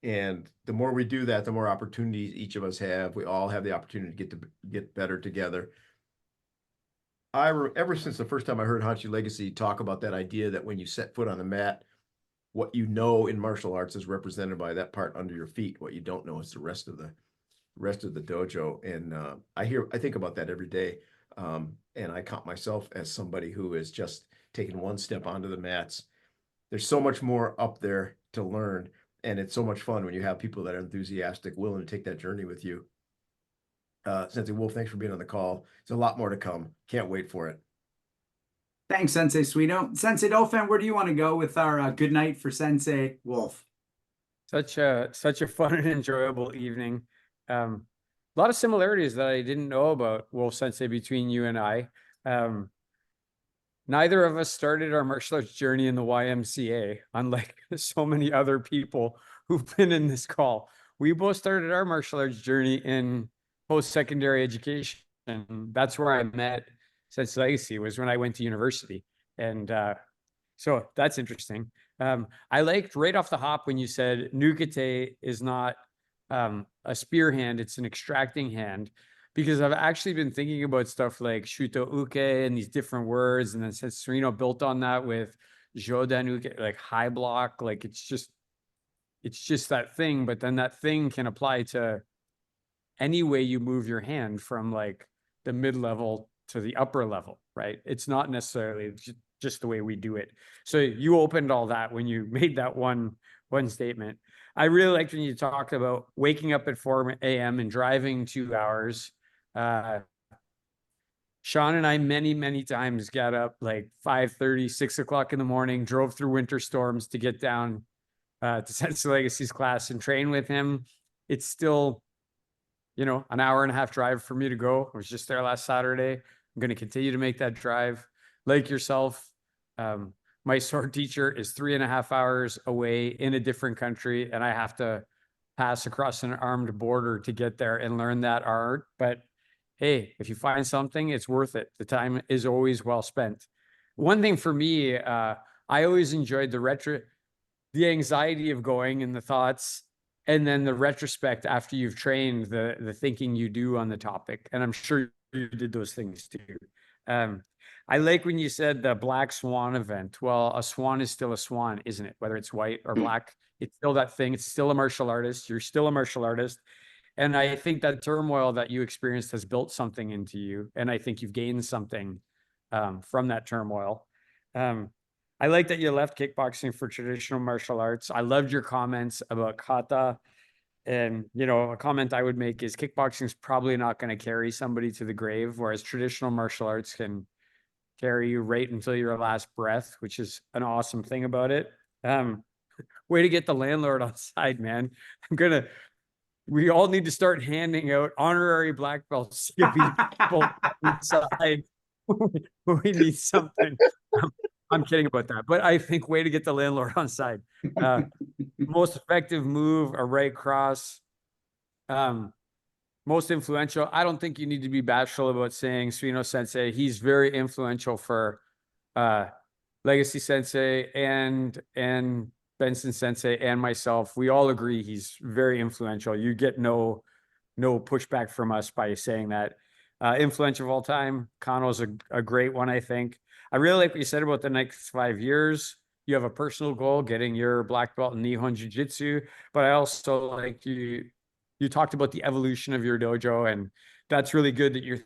And the more we do that, the more opportunities each of us have. We all have the opportunity to get better together. Ever since the first time I heard Hanshi Legacy talk about that idea that when you set foot on the mat, what you know in martial arts is represented by that part under your feet. What you don't know is the rest of the dojo. And I think about that every day. And I count myself as somebody who is just taking one step onto the mats. There's so much more up there to learn. And it's so much fun when you have people that are enthusiastic, willing to take that journey with you. Sensei Wolfe, thanks for being on the call. There's a lot more to come. Can't wait for it. Thanks, Sensei Suino. Sensei Dauphin, where do you want to go with our good night for Sensei Wolfe? Such a fun and enjoyable evening. a lot of similarities that I didn't know about, Wolfe Sensei, between you and I. Neither of us started our martial arts journey in the YMCA, unlike so many other people who've been in this call. We both started our martial arts journey in post-secondary education. And that's where I met Sensei Legacy, was when I went to university. And so that's interesting. I liked right off the hop when you said Nukete is not a spear hand, it's an extracting hand, because I've actually been thinking about stuff like Shuto Uke and these different words. And then Sensei built on that with Joden Uke, like high block, like it's just that thing. But then that thing can apply to any way you move your hand from like the mid-level to the upper level, right? It's not necessarily just the way we do it. So you opened all that when you made that one statement. I really liked when you talked about waking up at 4 a.m. and driving 2 hours. Sean and I many times got up like 5:30, 6 o'clock in the morning, drove through winter storms to get down to Sensei Legacy's class and train with him. It's still, you know, an hour and a half drive for me to go. I was just there last Saturday. I'm going to continue to make that drive. Like yourself, my sword teacher is 3.5 hours away in a different country, and I have to pass across an armed border to get there and learn that art. But hey, if you find something, it's worth it. The time is always well spent. One thing for me, I always enjoyed the anxiety of going and the thoughts, and then the retrospect after you've trained, the thinking you do on the topic. And I'm sure you did those things too. I like when you said the Black Swan event. Well, a swan is still a swan, isn't it? Whether it's white or black, it's still that thing. It's still a martial artist. You're still a martial artist. And I think that turmoil that you experienced has built something into you. And I think you've gained something from that turmoil. I like that you left kickboxing for traditional martial arts. I loved your comments about kata. And, you know, a comment I would make is kickboxing is probably not going to carry somebody to the grave, whereas traditional martial arts can carry you right until your last breath, which is an awesome thing about it. Way to get the landlord on side, man. We all need to start handing out honorary black belts to people inside. We need something. I'm kidding about that, but I think way to get the landlord on side. Most effective move, a right cross. Most influential. I don't think you need to be bashful about saying Suino Sensei. He's very influential for Legacy Sensei and Benson Sensei and myself. We all agree he's very influential. You get no pushback from us by saying that. Influential of all time, Kano's a great one, I think. I really like what you said about the next 5 years. You have a personal goal, getting your black belt in Nihon Jiu-Jitsu, but I also like you talked about the evolution of your dojo, and that's really good that you're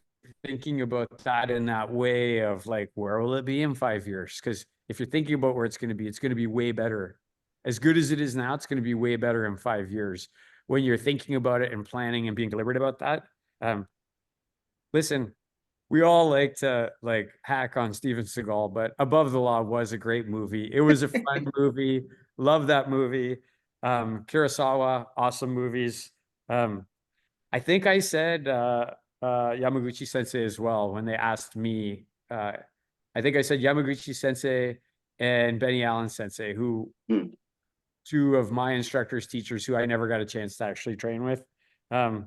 thinking about that in that way of like, where will it be in 5 years? Because if you're thinking about where it's going to be way better. As good as it is now, it's going to be way better in 5 years when you're thinking about it and planning and being deliberate about that. Listen, we all like to like hack on Steven Seagal, but Above the Law was a great movie. It was a fun movie. Love that movie. Kurosawa, awesome movies. I think I said Yamaguchi Sensei as well when they asked me. I think I said Yamaguchi Sensei and Benny Allen Sensei, who two of my instructors, teachers who I never got a chance to actually train with. I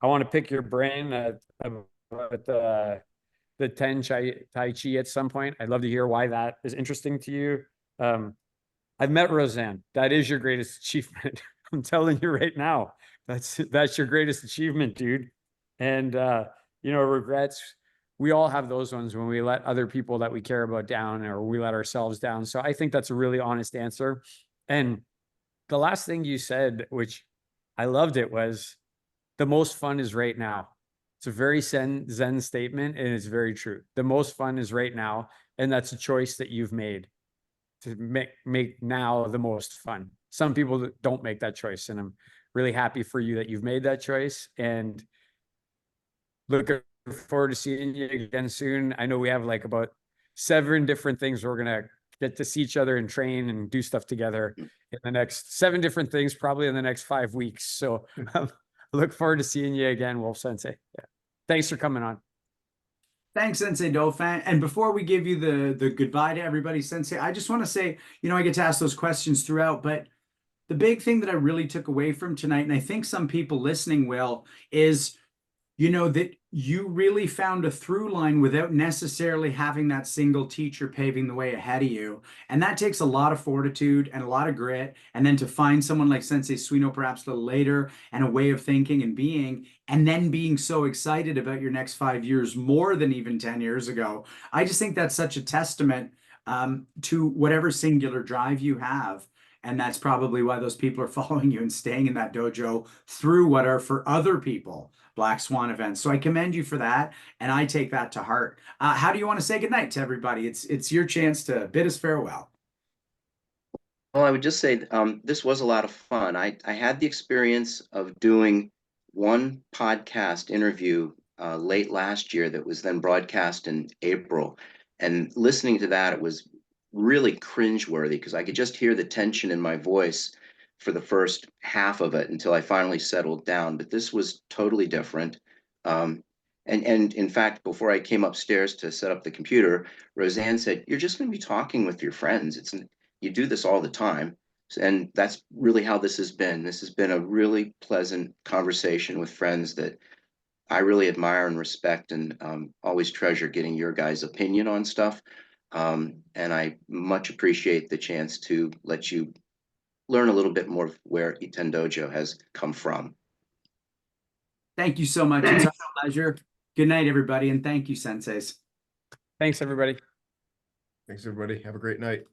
want to pick your brain about the Ten Tai Chi at some point. I'd love to hear why that is interesting to you. I've met Roseanne. That is your greatest achievement. I'm telling you right now, that's your greatest achievement, dude. And regrets, we all have those ones when we let other people that we care about down, or we let ourselves down. So I think that's a really honest answer. And the last thing you said, which I loved it, was the most fun is right now. It's a very Zen statement, and it's very true. The most fun is right now, and that's a choice that you've made to make now the most fun. Some people don't make that choice, and I'm really happy for you that you've made that choice, and looking forward to seeing you again soon. I know we have like about 7 different things we're gonna get to see each other and train and do stuff together in the next 7 different things, probably in the next 5 weeks. So look forward to seeing you again, Wolfe Sensei. Yeah. Thanks for coming on. Thanks, Sensei Dauphin. And before we give you the goodbye to everybody, Sensei, I just want to say, I get to ask those questions throughout, but the big thing that I really took away from tonight, and I think some people listening will, is that you really found a through line without necessarily having that single teacher paving the way ahead of you. And that takes a lot of fortitude and a lot of grit. And then to find someone like Sensei Suino perhaps a little later, and a way of thinking and being, and then being so excited about your next 5 years more than even 10 years ago. I just think that's such a testament to whatever singular drive you have. And that's probably why those people are following you and staying in that dojo through what are for other people Black Swan events. So I commend you for that, and I take that to heart. How do you want to say goodnight to everybody? It's your chance to bid us farewell. Well, I would just say this was a lot of fun. I had the experience of doing one podcast interview late last year that was then broadcast in April. And listening to that, it was really cringeworthy because I could just hear the tension in my voice for the first half of it until I finally settled down. But this was totally different. And in fact, before I came upstairs to set up the computer, Roseanne said, "You're just going to be talking with your friends. You do this all the time." And that's really how this has been. This has been a really pleasant conversation with friends that I really admire and respect, and always treasure getting your guys' opinion on stuff. And I much appreciate the chance to let you learn a little bit more of where Itten Dojo has come from. Thank you so much. It's our pleasure. Good night, everybody, and thank you, senseis. Thanks, everybody. Thanks, everybody. Have a great night.